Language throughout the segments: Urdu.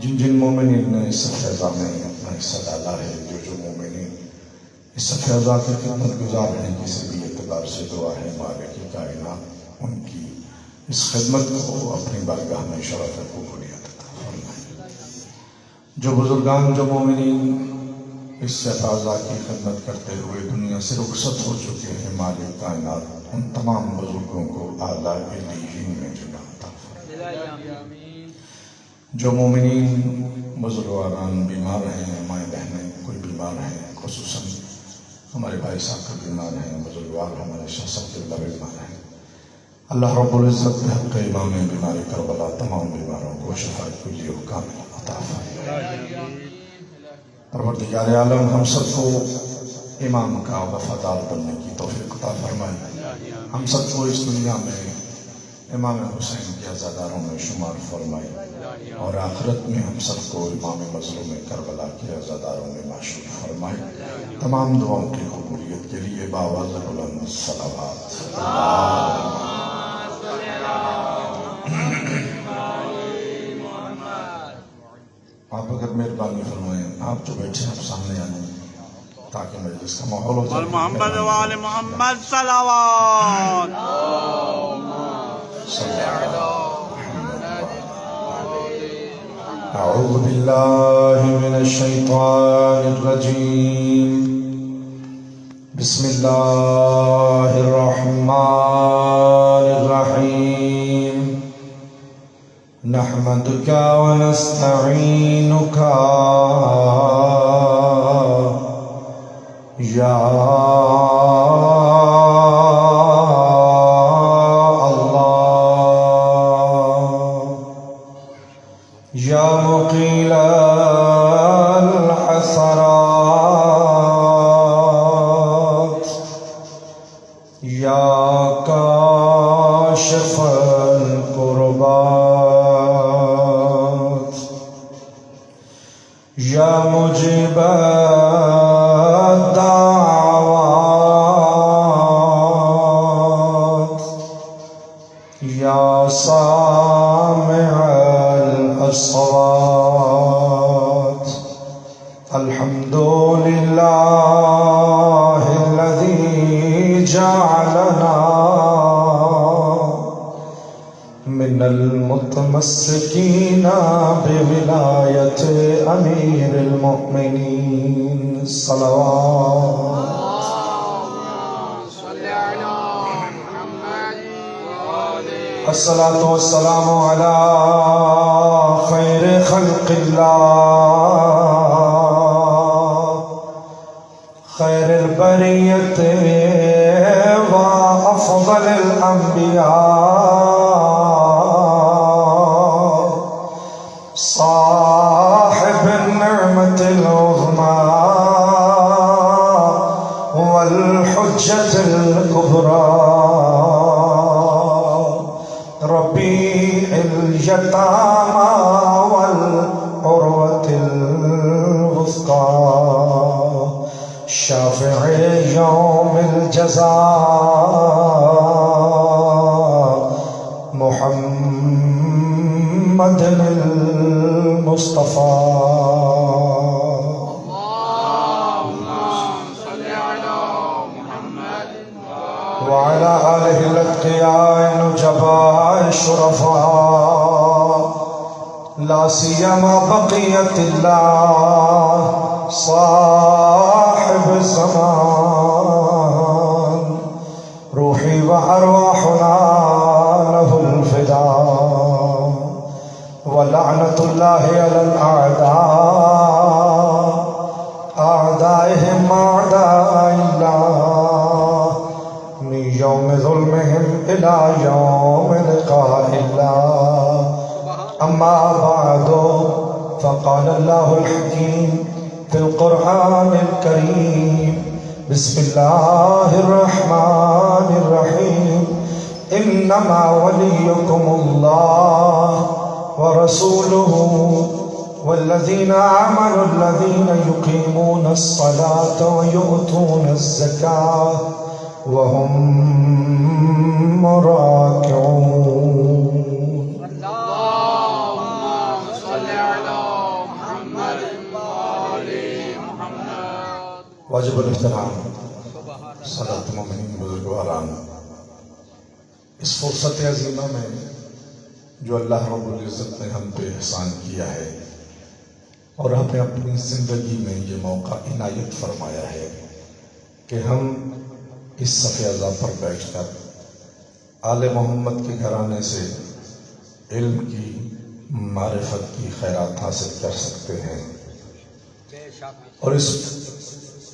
جن جن مومنین نے اس فیضہ میں اپنا حصہ ڈالا ہے، جو مومنین اس فیضہ کے خدمت گزار ہیں، کسی بھی اعتبار سے دعا ہے مالک کائنات ان کی اس خدمت کو اپنی بارگاہ میں شرف قبولیت عطا فرمائے۔ جو بزرگان، جو مومنین اس فیضہ کی خدمت کرتے ہوئے دنیا سے رخصت ہو چکے ہیں، مالک کائنات ان تمام بزرگوں کو اعلیٰ علیین میں جگہ عطا فرمائے۔ جو مومنین بزرگواران بیمار ہیں، مائیں بہنیں کوئی بیمار ہیں، خصوصاً ہمارے بھائی صاحب بیمار ہیں، بزرگوار ہمارے شاہ صاحب اللہ بیمار ہیں، اللہ رب العزت بحق امام بیماری کربلا تمام بیماروں کو شفاء کلی و کامل عطا فرمائے۔ پروردگار عالم ہم سب کو امام کا وفادار بننے کی توفیق عطا فرمائے، ہم سب کو اس دنیا میں امام حسین کے عزاداروں میں شمار فرمائے، اور آخرت میں ہم سب کو امام مظلوم کربلا کے عزاداروں میں معشور فرمائے۔ تمام دعاؤں کی قبولیت کے لیے باواز بلند صلوات۔ آپ اگر مہربانی فرمائیں، آپ جو بیٹھے ہیں آپ سامنے آئیں تاکہ مجلس کا ماحول ہو جائے۔ محمد و آل محمد صلوات۔ اعوذ باللہ من الشیطان الرجیم، بسم اللہ الرحمن الرحیم، نحمدک ونستعینک یا یا مقیل الحسرات، یا کاشف الکربات، یا مجیب الدعوات، یا سامع الأصوات، الحمد لله الذي جعلنا من المتمسكين بولاية أمير المؤمنين صلوات۔ الصلاة والسلام على خير خلق الله، خير البرية وأفضل الأنبياء، صاحب النعمة العظمى والحجة الكبرى، ربيع اليتامى والعروة الوثقى، شافع يوم الجزاء، محمد المصطفى، وعلى آله الأتقياء النجباء الشرفاء، لا سيما بقية الله صاحب الزمان، روحي وأرواحنا له الفداء، ولعنة الله على الأعداء، أعدائهم أعداء الله، من يوم ظلمهم إلى يوم لقاء الله، أما بعد، فقال الله الحكيم في القرآن الكريم، بسم الله الرحمن الرحيم، إنما وليكم الله ورسوله والذين آمنوا الذين يقيمون الصلاة ويؤتون الزكاة وهم راكعون۔ اللهم صل على واجب الاحترام سادات مومنین بزرگواران، اس فرصت عظیمہ میں جو اللہ رب العزت نے ہم پہ احسان کیا ہے اور ہمیں اپنی زندگی میں یہ موقع عنایت فرمایا ہے کہ ہم اس صف اعضاء پر بیٹھ کر آل محمد کے گھرانے سے علم کی، معرفت کی خیرات حاصل کر سکتے ہیں۔ اور اس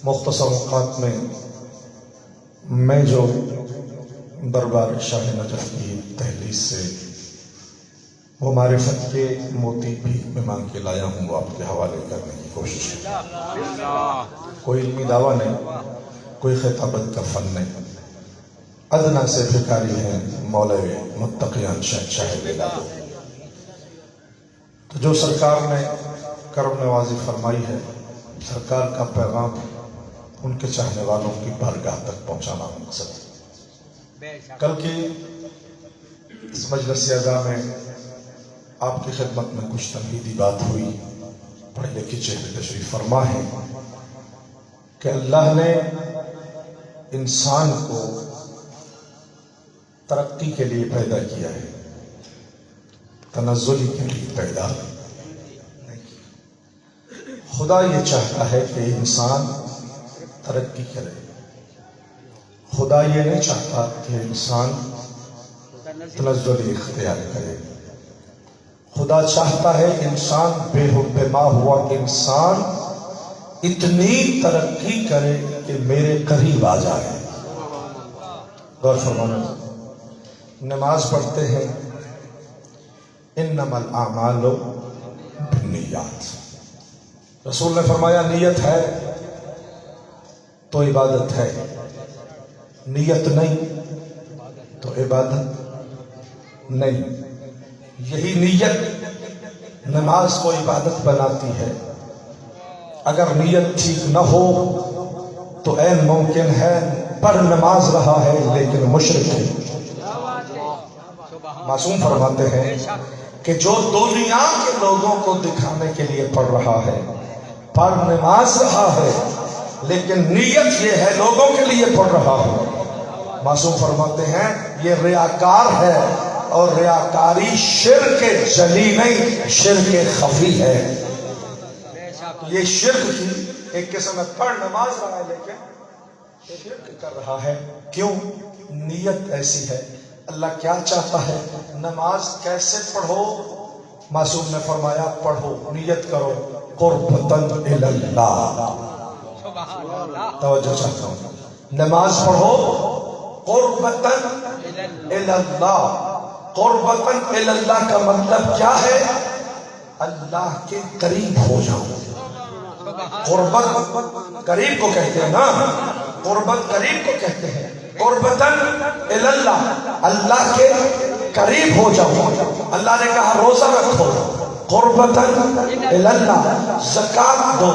مختصر اوقات میں میں جو دربار شاہ نجف کی تحلیل سے وہ معرفت کے موتی بھی میں مانگ کے لایا ہوں، وہ آپ کے حوالے کرنے کی کوشش ہے۔ کوئی علمی دعویٰ نہیں، کوئی خطابت کا فن نہیں، ادنا سے بھکاری ہیں مولوی متقیان شاہ لیلا کو۔ تو جو سرکار نے کرم نوازی فرمائی ہے، سرکار کا پیغام ان کے چاہنے والوں کی بارگاہ تک پہنچانا مقصد ہے۔ کل کی اس مجلس اعزا میں آپ کی خدمت میں کچھ تنقیدی بات ہوئی، پڑھے لکھے چہرے تشریف فرما ہے کہ اللہ نے انسان کو ترقی کے لیے پیدا کیا ہے، تنزلی کے لیے پیدا نہیں کیا۔ خدا یہ چاہتا ہے کہ انسان ترقی کرے، خدا یہ نہیں چاہتا کہ انسان تنزلی اختیار کرے۔ خدا چاہتا ہے انسان بے ماں ہوا انسان اتنی ترقی کرے کہ میرے قریب آ جائے۔ غور فرمانا، نماز پڑھتے ہیں انما الاعمال بالنیات، رسول نے فرمایا نیت ہے تو عبادت ہے، نیت نہیں تو عبادت نہیں۔ یہی نیت نماز کو عبادت بناتی ہے۔ اگر نیت ٹھیک نہ ہو تو عین ممکن ہے پڑھ نماز رہا ہے لیکن مشرک ہے۔ معصوم فرماتے ہیں کہ جو دنیا کے لوگوں کو دکھانے کے لیے پڑھ رہا ہے، پڑھ نماز رہا ہے لیکن نیت یہ ہے لوگوں کے لیے پڑھ رہا ہو، معصوم فرماتے ہیں یہ ریاکار ہے، اور ریاکاری شرک جلی نہیں، شرک خفی ہے۔ یہ شرک کی ایک قسم میں پڑھ نماز رہا ہے لیکن شرک کر رہا ہے۔ کیوں؟ نیت ایسی ہے۔ اللہ کیا چاہتا ہے؟ نماز کیسے پڑھو؟ معصوم نے فرمایا پڑھو، نیت کرو قربتاً الاللہ۔ توجہ چاہتا ہوں، نماز پڑھو قربتاً الاللہ۔ قربتاً الاللہ کا مطلب کیا ہے؟ اللہ کے قریب ہو جاؤ۔ قربت قریب کو کہتے ہیں نا، قربت قریب کو کہتے ہیں۔ قربتاً الاللہ، اللہ کے قریب ہو جاؤ۔ اللہ نے کہا روزہ رکھو، قربتاً الاللہ، زکات دو،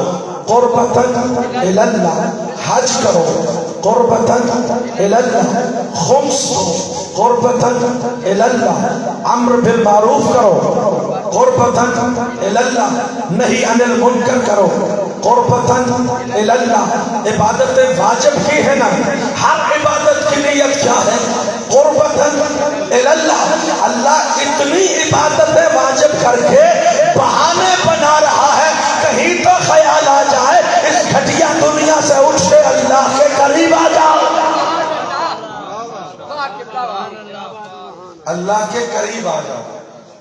قربتاً الاللہ، حج کرو، قربتاً الاللہ، خمس دو، قربتاً الاللہ، امر بالمعروف کرو، قربتاً الاللہ، نہی عن المنکر کرو، قربتاً الاللہ۔ عبادت واجب کی ہے نا، ہر عبادت کی نیت کیا ہے؟ قربتاً الاللہ۔ اللہ اتنی عبادتیں واجب کر کے بہانے بنا رہا ہے کہیں تو خیال آ جائے اس گھٹیا دنیا سے اٹھ کے اللہ کے قریب آ جاؤ، اللہ کے قریب آ جاؤ،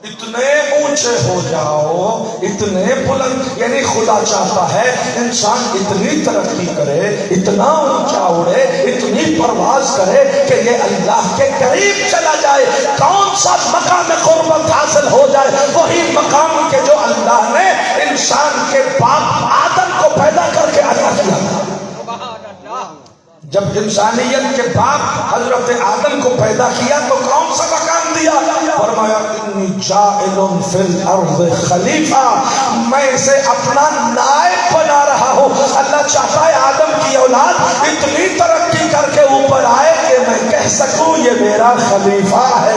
اتنے اونچے ہو جاؤ، اتنے بلند۔ یعنی خدا چاہتا ہے انسان اتنی ترقی کرے، اتنا اونچا اڑے، اتنی پرواز کرے کہ یہ اللہ کے قریب چلا جائے۔ کون سا مقام قربت حاصل ہو جائے؟ وہی مقام کے جو اللہ نے انسان کے باپ آدم کو پیدا کر کے عطا کیا۔ جب انسانیت کے باپ حضرت آدم کو پیدا کیا تو کون سا مقام دیا؟ فرمایا انی جاعل فی الارض خلیفہ، میں اسے اپنا نائب بنا رہا ہوں۔ اللہ چاہتا ہے آدم کی اولاد اتنی ترقی کر کے اوپر آئے کہ میں کہہ سکوں یہ میرا خلیفہ ہے،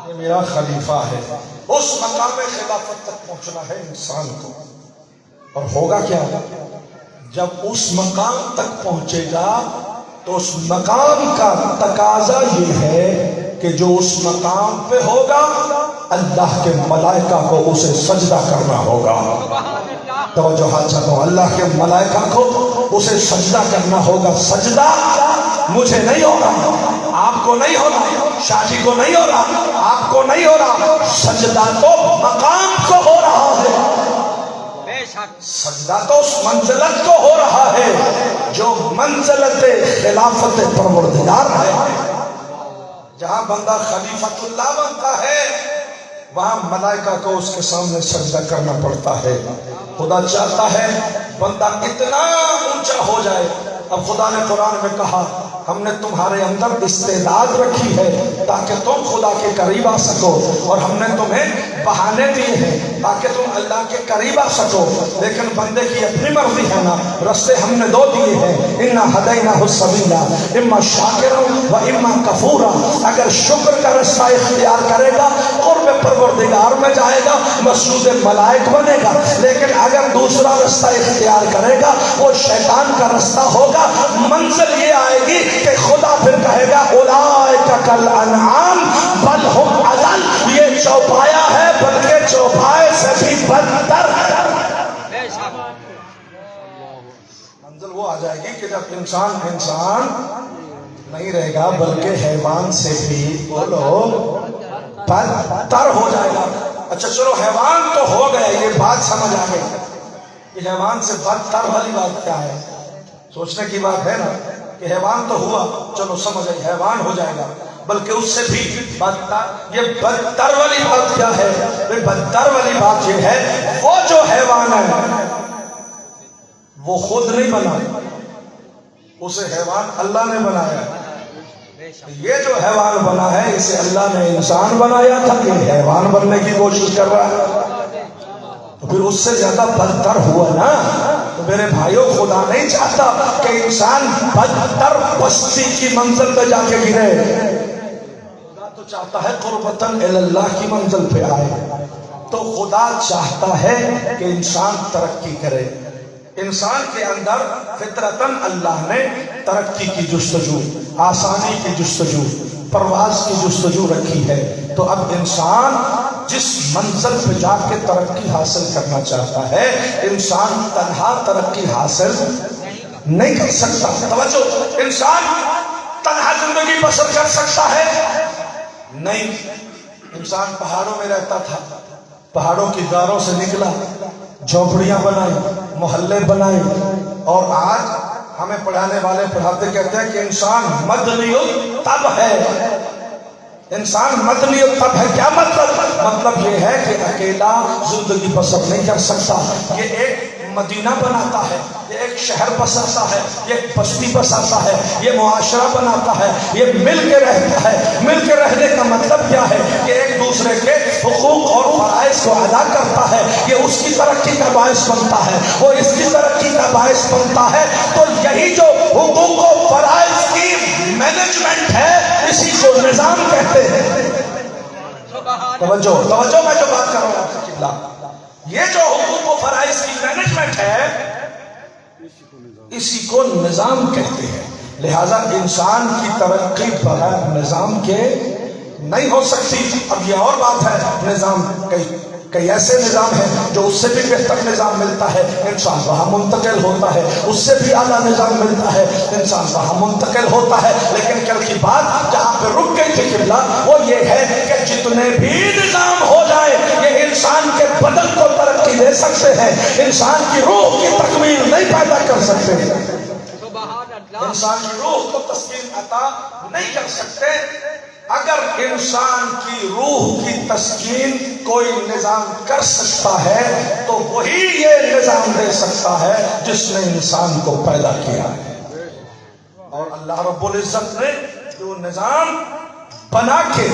یہ میرا خلیفہ ہے۔ اس مقام خلافت تک پہنچنا ہے انسان کو۔ اور ہوگا کیا؟ جب اس مقام تک پہنچے گا تو اس مقام کا تقاضا یہ ہے کہ جو اس مقام پہ ہوگا اللہ کے ملائکہ کو اسے سجدہ کرنا ہوگا. توجہ ہاتھ چاہتا ہوں. اللہ کے ملائکہ کو اسے سجدہ کرنا ہوگا. سجدہ مجھے نہیں ہو رہا، آپ کو نہیں ہو رہا، شاہ جی کو نہیں ہو رہا، آپ کو نہیں ہو رہا. سجدہ تو مقام کو ہو رہا ہے، سجدہ تو اس منزلت کو ہو رہا ہے جو منزلت خلافت پروردگار ہے. جہاں بندہ خلیفۃ اللہ بنتا ہے وہاں ملائکہ کو اس کے سامنے سجدہ کرنا پڑتا ہے. خدا چاہتا ہے بندہ اتنا اونچا ہو جائے. اب خدا نے قرآن میں کہا ہم نے تمہارے اندر استعداد رکھی ہے تاکہ تم خدا کے قریب آ سکو، اور ہم نے تمہیں بہانے دیے ہیں تاکہ تم اللہ کے قریب آ سکو. لیکن بندے کی اپنی مرضی ہے نا. رستے ہم نے دو دیے ہیں، انا ہدیناہ السبیل اما شاکرا و اما کفورا. اگر شکر کا رستہ اختیار کرے گا قرب پروردگار میں جائے گا، مسجود ملائک بنے گا. لیکن اگر دوسرا رستہ اختیار کرے گا وہ شیطان کا رستہ ہوگا. منزل یہ آئے گی کہ خدا پھر کہے گا اولئک کالانعام بل ہم اضل. یہ چوپایا ہے بلکہ چوپائے سے بھی بدتر. منزل وہ آ جائے گی کہ جب انسان نہیں رہے گا بلکہ حیوان سے بھی بولو بدتر ہو جائے گا. اچھا چلو حیوان تو ہو گئے، یہ بات سمجھ آ گئی. یہ حیوان سے بدتر والی بات کیا ہے؟ سوچنے کی بات ہے نا کہ حیوان تو ہوا، چلو سمجھ آئی حیوان ہو جائے گا، بلکہ اس سے بھی بدتر. یہ بدتر والی بات کیا ہے؟ بدتر والی بات یہ ہے وہ جو حیوان ہے وہ خود نہیں بنا، اسے حیوان اللہ نے بنایا. یہ جو حیوان بنا ہے اسے اللہ نے انسان بنایا تھا، یہ حیوان بننے کی کوشش کر رہا ہے. تو پھر اس سے زیادہ بدتر ہوا نا. تو میرے بھائیوں خدا نہیں چاہتا کہ انسان بدتر پستی کی منزل پہ جا کے گرے. خدا تو چاہتا ہے قربتاً اللہ کی منزل پہ آئے. تو خدا چاہتا ہے کہ انسان ترقی کرے. انسان کے اندر فطرتاً اللہ نے ترقی کی جستجو، آسانی کی جستجو، پرواز کی جستجو رکھی ہے. تو اب انسان جس منزل پہ جا کے ترقی حاصل کرنا چاہتا ہے انسان تنہا ترقی حاصل نہیں کر سکتا. توجہ، انسان تنہا زندگی بسر کر سکتا ہے نہیں. انسان پہاڑوں میں رہتا تھا، پہاڑوں کی غاروں سے نکلا، جھونپڑیاں بنائی، محلے بنائے، اور آج ہمیں پڑھانے والے پڑھاتے کہتے ہیں کہ انسان مدنی تب ہے. انسان مدنی تب ہے. کیا مطلب یہ ہے کہ اکیلا زندگی بسر نہیں کر سکتا. یہ ایک مدینہ بناتا ہے، یہ ایک شہر بساتا ہے، یہ ایک بستی بساتا ہے، یہ معاشرہ بناتا ہے، یہ مل کے رہتا ہے. مل کے رہنے کا مطلب کیا ہے کہ ایک دوسرے کے حقوق اور فرائض کو ادا کرتا ہے. یہ اس کی ترقی کا باعث بنتا ہے، وہ اس کی ترقی کا باعث بنتا ہے. تو یہی جو حقوق و فرائض کی مینجمنٹ ہے اسی کو نظام کہتے ہیں. توجہ میں جو بات کر رہا ہوں آپ سے قبلہ، یہ جو حقوق و فرائض کی مینجمنٹ ہے اسی کو نظام کہتے ہیں. لہذا انسان کی ترقی بغیر نظام کے نہیں ہو سکتی. اب یہ اور بات ہے، نظام کئی ایسے نظام ہیں جو اس سے بھی بہتر نظام ملتا ہے، انسان وہاں منتقل ہوتا ہے. اس سے بھی اعلیٰ نظام ملتا ہے، انسان وہاں منتقل ہوتا ہے. لیکن کل کی بات جہاں پہ رک گئی تھی قبلہ وہ یہ ہے کہ جتنے بھی نظام ہو جائے یہ انسان کے بدن کو ترقی دے سکتے ہیں، انسان کی روح کی تکمیل نہیں پیدا کر سکتے. انسان کی روح کو تسکین عطا نہیں کر سکتے. اگر انسان کی روح کی تسکین کوئی نظام کر سکتا ہے تو وہی یہ نظام دے سکتا ہے جس نے انسان کو پیدا کیا ہے. اور اللہ رب العزت نے جو نظام بنا کے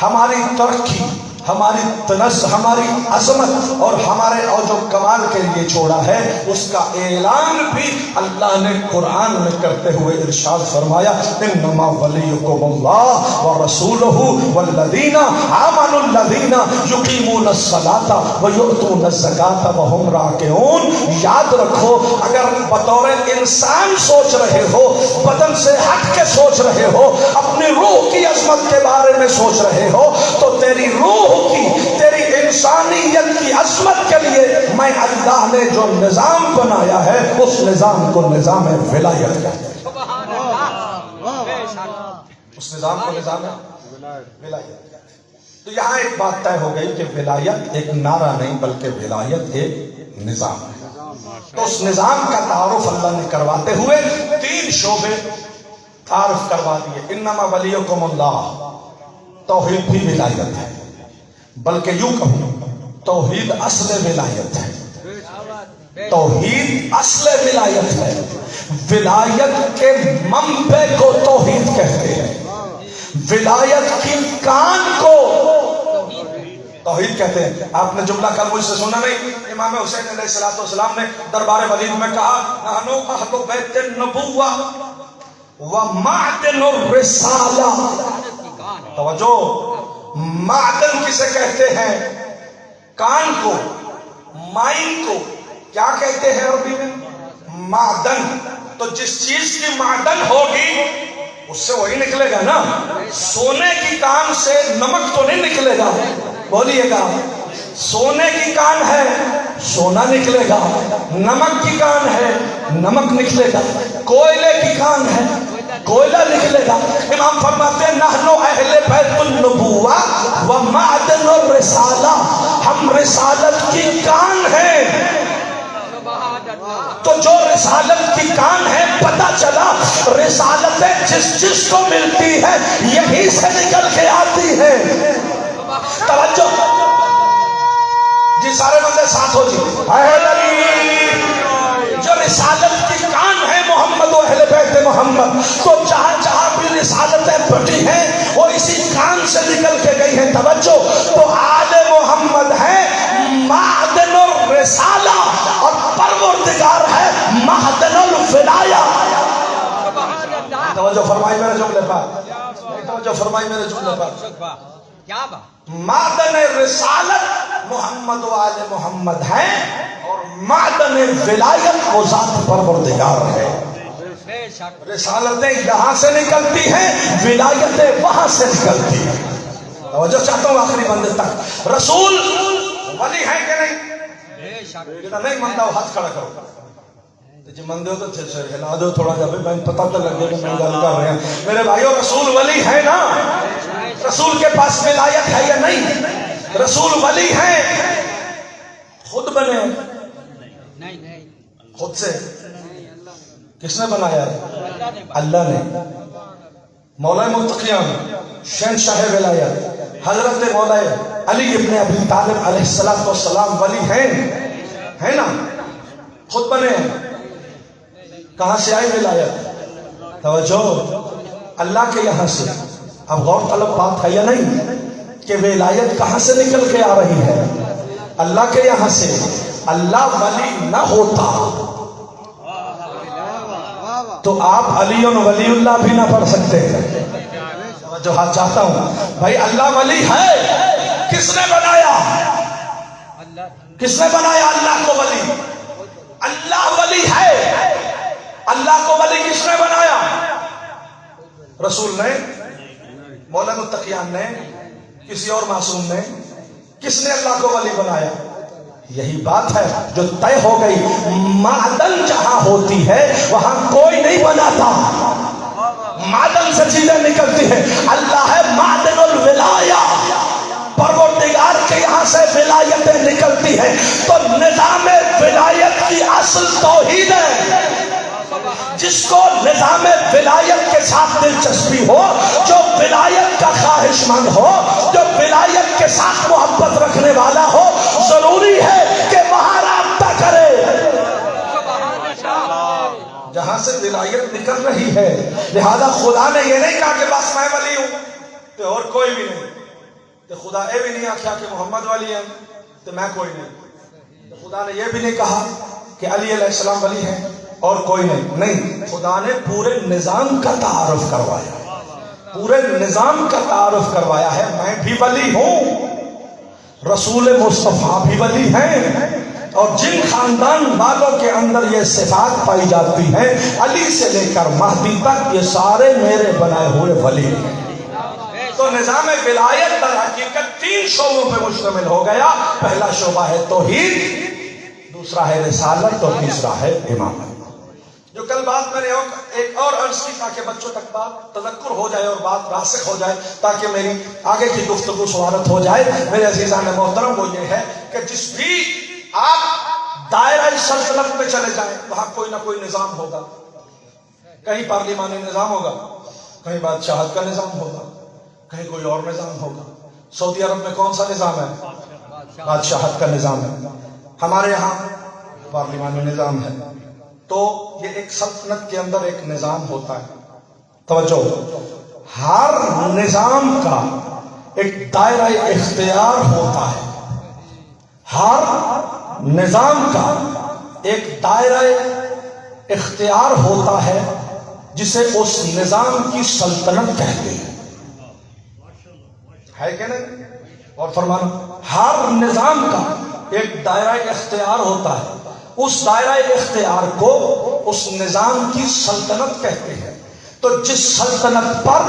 ہماری ترقی، ہماری تنزل، ہماری عظمت اور ہمارے اور جو کمال کے لیے چھوڑا ہے اس کا اعلان بھی اللہ نے قرآن میں کرتے ہوئے ارشاد فرمایا انما ولیکم اللہ ورسولہ والذین آمنوا الذین الذین یقیمون الصلاۃ ویؤتون الزکاۃ وہم راکعون. یاد رکھو اگر بطور انسان سوچ رہے ہو، بدن سے ہٹ کے سوچ رہے ہو، اپنی روح کی عظمت کے بارے میں سوچ رہے ہو، تو تیری روح کی، تیری انسانیت کی عظمت کے لیے میں اللہ نے جو نظام بنایا ہے اس نظام کو نظام ولایت کہتے ہیں. اس نظام کو نظام ولایت. تو یہاں ایک بات طے ہو گئی کہ ولایت ایک نعرہ نہیں بلکہ ولایت ایک نظام ہے. تو اس نظام کا تعارف اللہ نے کرواتے ہوئے 3 شعبے تعارف کروا دیے. انما ولیکم اللہ، توحید بھی ولایت ہے، بلکہ یوں کہوں توحید اصل ولایت ہے. توحید اصل ولایت ہے. ولایت کے منبع کو توحید کہتے ہیں. ولایت کی کان کو توحید کہتے ہیں. آپ نے جملہ کل مجھ سے سنا نہیں؟ امام حسین علیہ السلام نے دربار ولید میں کہا نحنو اہل بیت النبوہ ومعدن الرسالہ. توجہ، معدن کسے کہتے ہیں؟ کان کو، مائن کو کیا کہتے ہیں عربی میں؟ معدن. تو جس چیز کی معدن ہوگی اس سے وہی نکلے گا نا. سونے کی کان سے نمک تو نہیں نکلے گا. بولیے گا، سونے کی کان ہے سونا نکلے گا، نمک کی کان ہے نمک نکلے گا، کوئلے کی کان ہے کوئلہ نکلے گا. امام فرماتے ہیں نحنو اہل بیت النبوہ ومعدن الرسالہ، ہم رسالت کی کان ہیں. تو جو رسالت کی کان ہے، پتہ چلا رسالتیں جس کو ملتی ہے یہی سے نکل کے آتی ہے. توجہ جی، سارے بندے ساتھ ہو جی. اہل علی جو رسالت کی کان ہے محمد و اہل بیت محمد، تو جہاں جہاں بھی رسالتیں بٹی ہیں وہ اسی کان سے نکل کے گئی ہیں. توجہ، تو آل محمد ہے معدن الرسالہ اور پروردگار ہے معدن الولایہ. توجہ فرمائی میرے جملے پر، توجہ فرمائی میرے جملے پر. معدن رسالت محمد و آل محمد ہیں اور معدن ولایت وہ ذات پروردگار ہے. رسالتیں یہاں سے نکلتی ہیں، ولایتیں وہاں سے نکلتی ہیں. توجہ چاہتا ہوں آخری بندے تک. رسول ولی ہے کہ نہیں؟ نہیں مانتا ہو ہاتھ کھڑا کرو. جی مندے ہو تو ہلا دو تھوڑا جا، میں پتہ تو لگ گیا کہ میں گل کر رہے ہیں. میرے بھائیو، رسول ولی ہے نا؟ رسول کے پاس ولایت ہے یا نہیں؟ رسول ولی ہیں. خود بنے؟ خود سے؟ کس نے بنایا ہے؟ اللہ نے. مولا متقیان شہنشاہ ولایت حضرت مولا علی ابن ابی طالب علیہ السلام ولی ہیں نا؟ خود بنے ہیں. کہاں سے آئی ولایت؟ توجہ، اللہ کے یہاں سے. اب غور طلب بات ہے یا نہیں کہ ولایت کہاں سے نکل کے آ رہی ہے؟ اللہ کے یہاں سے. اللہ ولی نہ ہوتا تو آپ علی ولی اللہ بھی نہ پڑھ سکتے. جو ہاتھ چاہتا ہوں بھائی، اللہ ولی ہے. کس نے بنایا؟ کس نے بنایا اللہ کو ولی؟ اللہ ولی ہے. اللہ کو ولی کس نے بنایا؟ رسول نے، مولا متقیان نے، کسی اور معصوم نے؟ کس نے اللہ کو ولی بنایا؟ یہی بات ہے جو طے ہو گئی. معدن جہاں ہوتی ہے وہاں کوئی نہیں بناتا. معدن سے چیزیں نکلتی ہیں. اللہ ہے معدن الولایہ، پروردگار کے یہاں سے ولایتیں نکلتی ہیں. تو نظام ولایت کی اصل توحید ہے. جس کو نظام ولایت کے ساتھ دلچسپی ہو، جو ولایت کا خواہش مند ہو، جو ولایت کے ساتھ محبت رکھنے والا ہو، ضروری ہے کہ وہاں رابطہ کرے. جہاں سے ولایت نکل رہی ہے. لہذا خدا نے یہ نہیں کہا کہ بس میں ولی ہوں تو اور کوئی بھی نہیں. تو خدا یہ بھی نہیں آخیا کہ محمد ولی ہے تو میں کوئی نہیں. تو خدا نے یہ بھی نہیں کہا کہ علی علیہ السلام ولی ہیں اور کوئی نہیں. خدا نے پورے نظام کا تعارف کروایا، پورے نظام کا تعارف کروایا ہے. میں بھی ولی ہوں رسول مصطفیٰ بھی ولی ہیں، اور جن خاندان والوں کے اندر یہ صفات پائی جاتی ہیں علی سے لے کر مہدی تک، یہ سارے میرے بنائے ہوئے ولی ہیں۔ تو نظام ولایت در حقیقت 3 شعبوں پہ مشتمل ہو گیا۔ پہلا شعبہ ہے توحید، دوسرا ہے رسالت، اور تیسرا ہے امامت۔ جو کل بات میں نے ایک اور عرض کی تاکہ بچوں تک بات تذکر ہو جائے اور بات راسخ ہو جائے، تاکہ میری آگے کی گفتگو سوارت ہو جائے۔ میرے عزیزان محترم، وہ یہ ہے کہ جس بھی آپ دائرہ سلطنت میں چلے جائیں، وہاں کوئی نہ کوئی نظام ہوگا۔ کہیں پارلیمانی نظام ہوگا، کہیں بادشاہت کا نظام ہوگا، کہیں کوئی اور نظام ہوگا۔ سعودی عرب میں کون سا نظام ہے؟ بادشاہت کا نظام ہے۔ ہمارے یہاں پارلیمانی نظام ہے۔ تو یہ ایک سلطنت کے اندر ایک نظام ہوتا ہے۔ توجہ، ہر نظام کا ایک دائرہ اختیار ہوتا ہے، ہر نظام کا ایک دائرہ اختیار ہوتا ہے جسے اس نظام کی سلطنت کہتے ہیں، ہے کہ نہیں؟ اور فرمانا، ہر نظام کا ایک دائرہ اختیار ہوتا ہے، اس دائرہ اختیار کو اس نظام کی سلطنت کہتے ہیں۔ تو جس سلطنت پر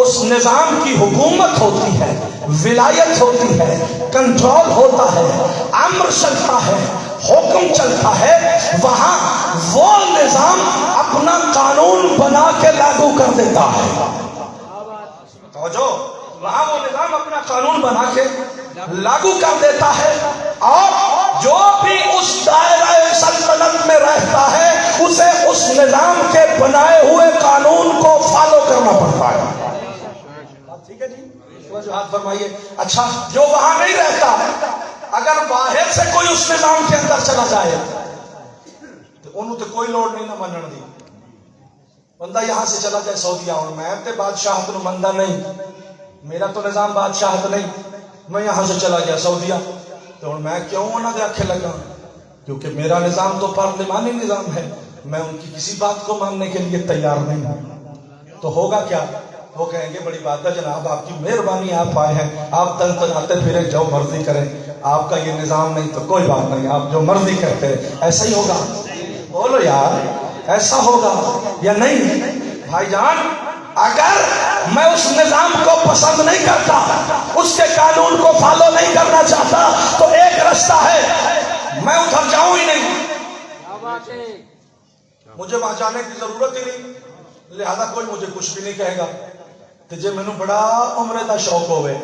اس نظام کی حکومت ہوتی ہے، ولایت ہوتی ہے، کنٹرول ہوتا ہے، امر چلتا ہے، حکم چلتا ہے، وہاں وہ نظام اپنا قانون بنا کے لاگو کر دیتا ہے۔ توجہ، وہاں وہ نظام اپنا قانون بنا کے لاگو کر دیتا ہے، اور جو بھی اس دائرہ سلطنت میں رہتا ہے اسے اس نظام کے بنائے ہوئے قانون کو فالو کرنا پڑتا ہے۔ ٹھیک ہے جی، ہاتھ فرمائیے۔ اچھا، جو وہاں نہیں رہتا، اگر باہر سے کوئی اس نظام کے اندر چلا جائے تو انہوں تو کوئی لوڑ نہیں نہ منن دی۔ بندہ یہاں سے چلا جائے سعودیہ، اور میں تے بادشاہت نو بندہ نہیں، میرا تو نظام بادشاہت نہیں، میں یہاں سے چلا گیا سعودیہ، تو میں کیوں انہوں نے آنکھیں لگا؟ کیونکہ میرا نظام تو پارلیمانی نظام ہے، میں ان کی کسی بات کو ماننے کے لیے تیار نہیں ہوں۔ تو ہوگا کیا؟ وہ کہیں گے بڑی بات ہے جناب، آپ کی مہربانی، آپ آئے ہیں، آپ تن تناتے پھریں، جو مرضی کریں، آپ کا یہ نظام نہیں تو کوئی بات نہیں، آپ جو مرضی کرتے ہیں۔ ایسا ہی ہوگا؟ بولو یار، ایسا ہوگا یا نہیں؟ بھائی جان، اگر میں اس نظام کو پسند نہیں کرتا، اس کے قانون کو فالو نہیں کرنا چاہتا، تو ایک رستہ ہے، میں ادھر جاؤں ہی نہیں، مجھے وہاں جانے کی ضرورت ہی نہیں، لہذا کوئی مجھے کچھ بھی نہیں کہے گا۔ تو جے میں بڑا عمرے دا شوق ہوئے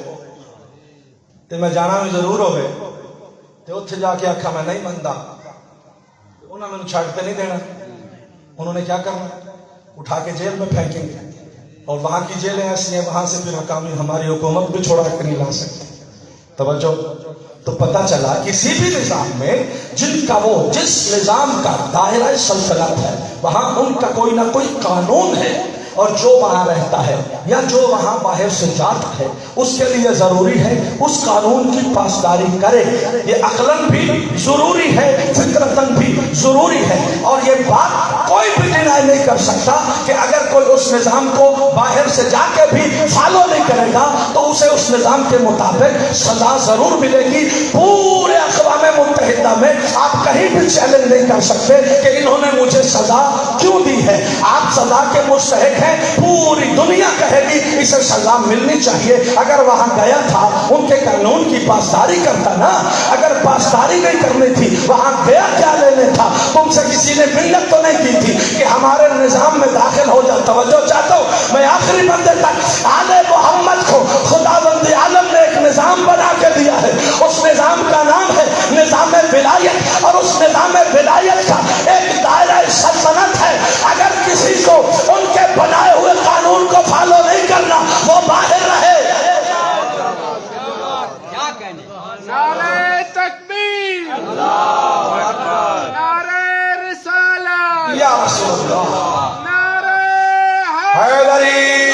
تو میں جانا بھی ضرور ہوئے، تو اتھے جا کے آکھا میں نہیں مندہ، انہوں نے میں چھاڑتے نہیں دینا۔ انہوں نے کیا کرنا؟ اٹھا کے جیل میں پھینکیں گے، اور وہاں کی جیلیں ایسی ہیں، وہاں سے پھر حکامی ہماری حکومت بھی چھوڑا کر نہیں لا سکتے۔ توجہ، تو پتہ چلا کسی بھی نظام میں جن کا وہ جس نظام کا دائرہ سلطنت ہے، وہاں ان کا کوئی نہ کوئی قانون ہے، اور جو وہاں رہتا ہے یا جو وہاں باہر سے جاتا ہے اس کے لیے ضروری ہے اس قانون کی پاسداری کرے۔ یہ عقلاً بھی ضروری ہے، فطرتاً بھی ضروری ہے، اور یہ بات کوئی بھی ڈینائی نہیں کر سکتا کہ اگر کوئی اس نظام کو باہر سے جا کے بھی فالو نہیں کرے گا تو اسے اس نظام کے مطابق سزا ضرور ملے گی۔ پورے اقوام متحدہ میں آپ کہیں بھی چیلنج نہیں کر سکتے کہ انہوں نے مجھے سزا کیوں دی ہے۔ آپ سزا کے مستحق ہیں، پوری دنیا کہے گی اسے سزا ملنی چاہیے۔ اگر وہاں گیا تھا ان کے قانون کی پاسداری کرتا نا، اگر پاسداری نہیں کرنی تھی وہاں گیا کیا لینے تھا؟ تم سے کسی نے منت تو نہیں کی تھی کہ ہمارے نظام میں داخل ہو جا۔ توجہ چاہتا ہوں میں آخری بندے تک، آل محمد کو خداوند عالم نے ایک نظام بنا کے دیا ہے، اس نظام کا نام ہے نظام ولایت، اور اس نظام ولایت کا ایک دائرہ سلطنت ہے۔ اگر کسی کو ان کے بنائے ہوئے قانون کو فالو نہیں کرنا، وہ باہر رہے۔ نعرہ تکبیر، نعرہ رسالت، یا رسول اللہ، نعرہ حیدری،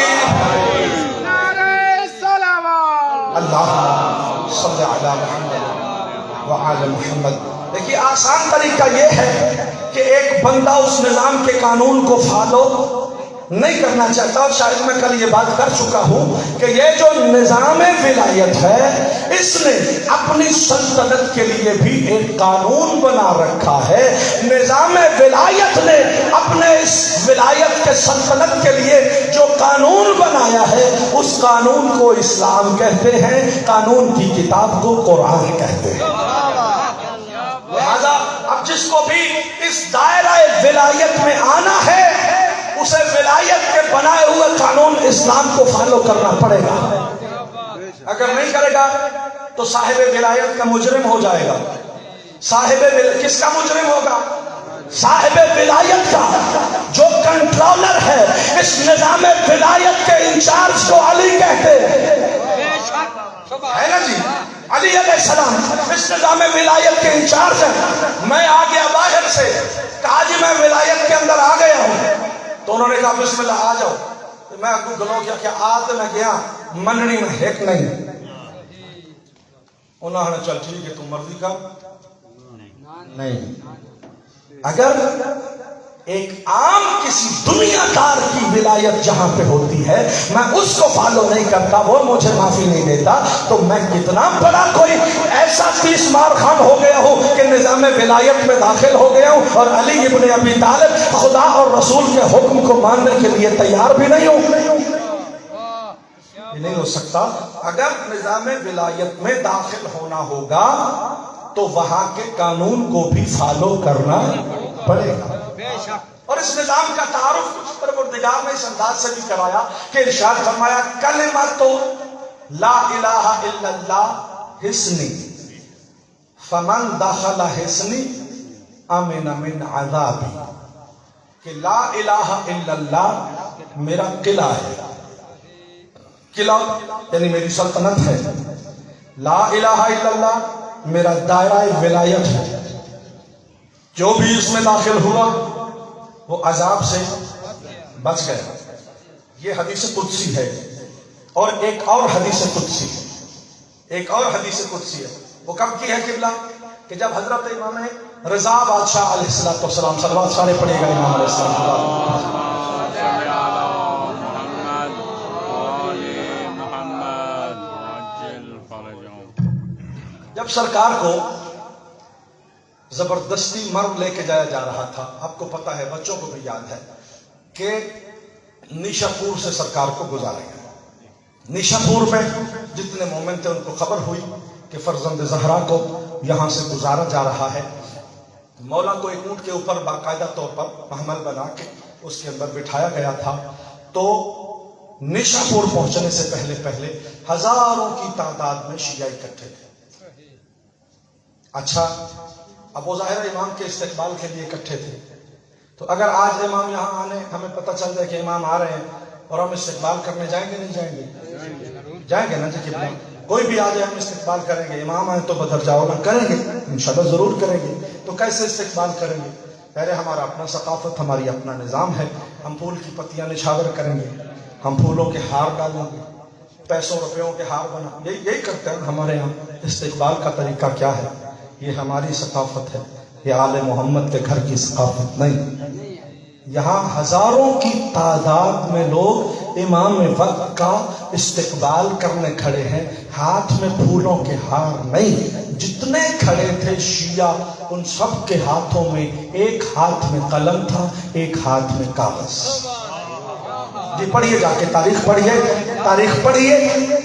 نعرہ صلوات۔ اللہ صلی علی محمد وعلی محمد۔ دیکھیے آسان طریقہ یہ ہے کہ ایک بندہ اس نظام کے قانون کو فالو نہیں کرنا چاہتا، اور شاید میں کل یہ بات کر چکا ہوں کہ یہ جو نظام ولایت ہے اس نے اپنی سلطنت کے لیے بھی ایک قانون بنا رکھا ہے۔ نظام ولایت نے اپنے اس ولایت کے سلطنت کے لیے جو قانون بنایا ہے اس قانون کو اسلام کہتے ہیں، قانون کی کتاب کو قرآن کہتے ہیں۔ لہذا اب جس کو بھی اس دائرہ ولایت میں آنا ہے اسے ولایت کے بنائے ہوئے قانون اسلام کو فالو کرنا پڑے گا۔ اگر نہیں کرے گا تو صاحب ولایت کا مجرم ہو جائے گا۔ کس کا مجرم ہوگا؟ صاحب ولایت کا، جو کنٹرولر ہے۔ اس نظام ولایت کے انچارج کو علی کہتے ہیں، ہے نا جی؟ علی علیہ السلام اس نظام ولایت کے انچارج ہیں۔ میں آ گیا باہر سے، کہا جی میں ولایت کے اندر آ گیا ہوں، تو انہوں نے کہا بسم اللہ آ جاؤ۔ میں گلو کیا کہ آتے میں گیا منڑی میں ہیک نہیں، انہوں نے چل ٹھیک ہے تم مرضی کا نہیں۔ اگر ایک عام کسی دنیا دار کی ولایت جہاں پہ ہوتی ہے میں اس کو فالو نہیں کرتا، وہ مجھے معافی نہیں دیتا، تو میں کتنا بڑا کوئی ایسا 30 مار خان ہو گیا ہوں کہ نظام ولایت میں داخل ہو گیا ہوں اور علی ابن ابی طالب خدا اور رسول کے حکم کو ماننے کے لیے تیار بھی نہیں ہوں۔ یہ نہیں ہو سکتا۔ اگر نظام ولایت میں داخل ہونا ہوگا تو وہاں کے قانون کو بھی فالو کرنا پڑے گا۔ اور اس نظام کا تعارف کچھ پروردگار نے اس انداز سے بھی کرایا کہ ارشاد فرمایا کلمۃ لا الہ الا اللہ حصنی فمن دخل حصنی امن من عذابی، کہ لا الہ الا اللہ میرا قلعہ ہے، قلعہ یعنی میری سلطنت ہے، لا الہ الا اللہ میرا دائرہ ولایت ہے، جو بھی اس میں داخل ہوا وہ عذاب سے بچ گیا۔ یہ حدیث قدسی ہے۔ اور ایک اور حدیث قدسی ہے، وہ کب کی ہے قبلہ؟ کہ جب حضرت امام رضا بادشاہ علیہ السلام صلوات سارے پڑھے گا امام علیہ السلام، جب سرکار کو زبردستی مرد لے کے جایا جا رہا تھا، آپ کو پتا ہے بچوں کو بھی یاد ہے کہ نیشاپور سے سرکار کو گزارے گئے۔ نیشاپور میں جتنے مومن تھے ان کو خبر ہوئی کہ فرزند زہرا کو یہاں سے گزارا جا رہا ہے۔ مولا کو ایک اونٹ کے اوپر باقاعدہ طور پر محمل بنا کے اس کے اندر بٹھایا گیا تھا۔ تو نیشاپور پہنچنے سے پہلے ہزاروں کی تعداد میں شیعہ اکٹھے تھے۔ اچھا، ابو ظاہر امام کے استقبال کے لیے اکٹھے تھے، تو اگر آج امام یہاں آنے ہمیں پتہ چل جائے کہ امام آ رہے ہیں اور ہم استقبال کرنے جائیں گے نہیں جائیں گے؟ جائیں گے نا جی؟ کوئی بھی آ جائے ہم استقبال کریں گے، امام آئے تو بدر جاؤ نہ کریں گے، انشاءاللہ ضرور کریں گے۔ تو کیسے استقبال کریں گے؟ پہلے ہمارا اپنا ثقافت، ہماری اپنا نظام ہے۔ ہم پھول کی پتیاں نچھاور کریں گے، ہم پھولوں کے ہار ڈالیں گے، پیسوں روپیوں کے ہار بنا، یہی کرتے ہیں ہمارے یہاں۔ استقبال کا طریقہ کیا ہے؟ یہ ہماری ثقافت ہے، یہ آل محمد کے گھر کی ثقافت نہیں۔ یہاں ہزاروں کی تعداد میں لوگ امام وقت کا استقبال کرنے کھڑے ہیں، ہاتھ میں پھولوں کے ہار نہیں۔ جتنے کھڑے تھے شیعہ ان سب کے ہاتھوں میں ایک ہاتھ میں قلم تھا، ایک ہاتھ میں کاغذ۔ جی پڑھیے، جا کے تاریخ پڑھیے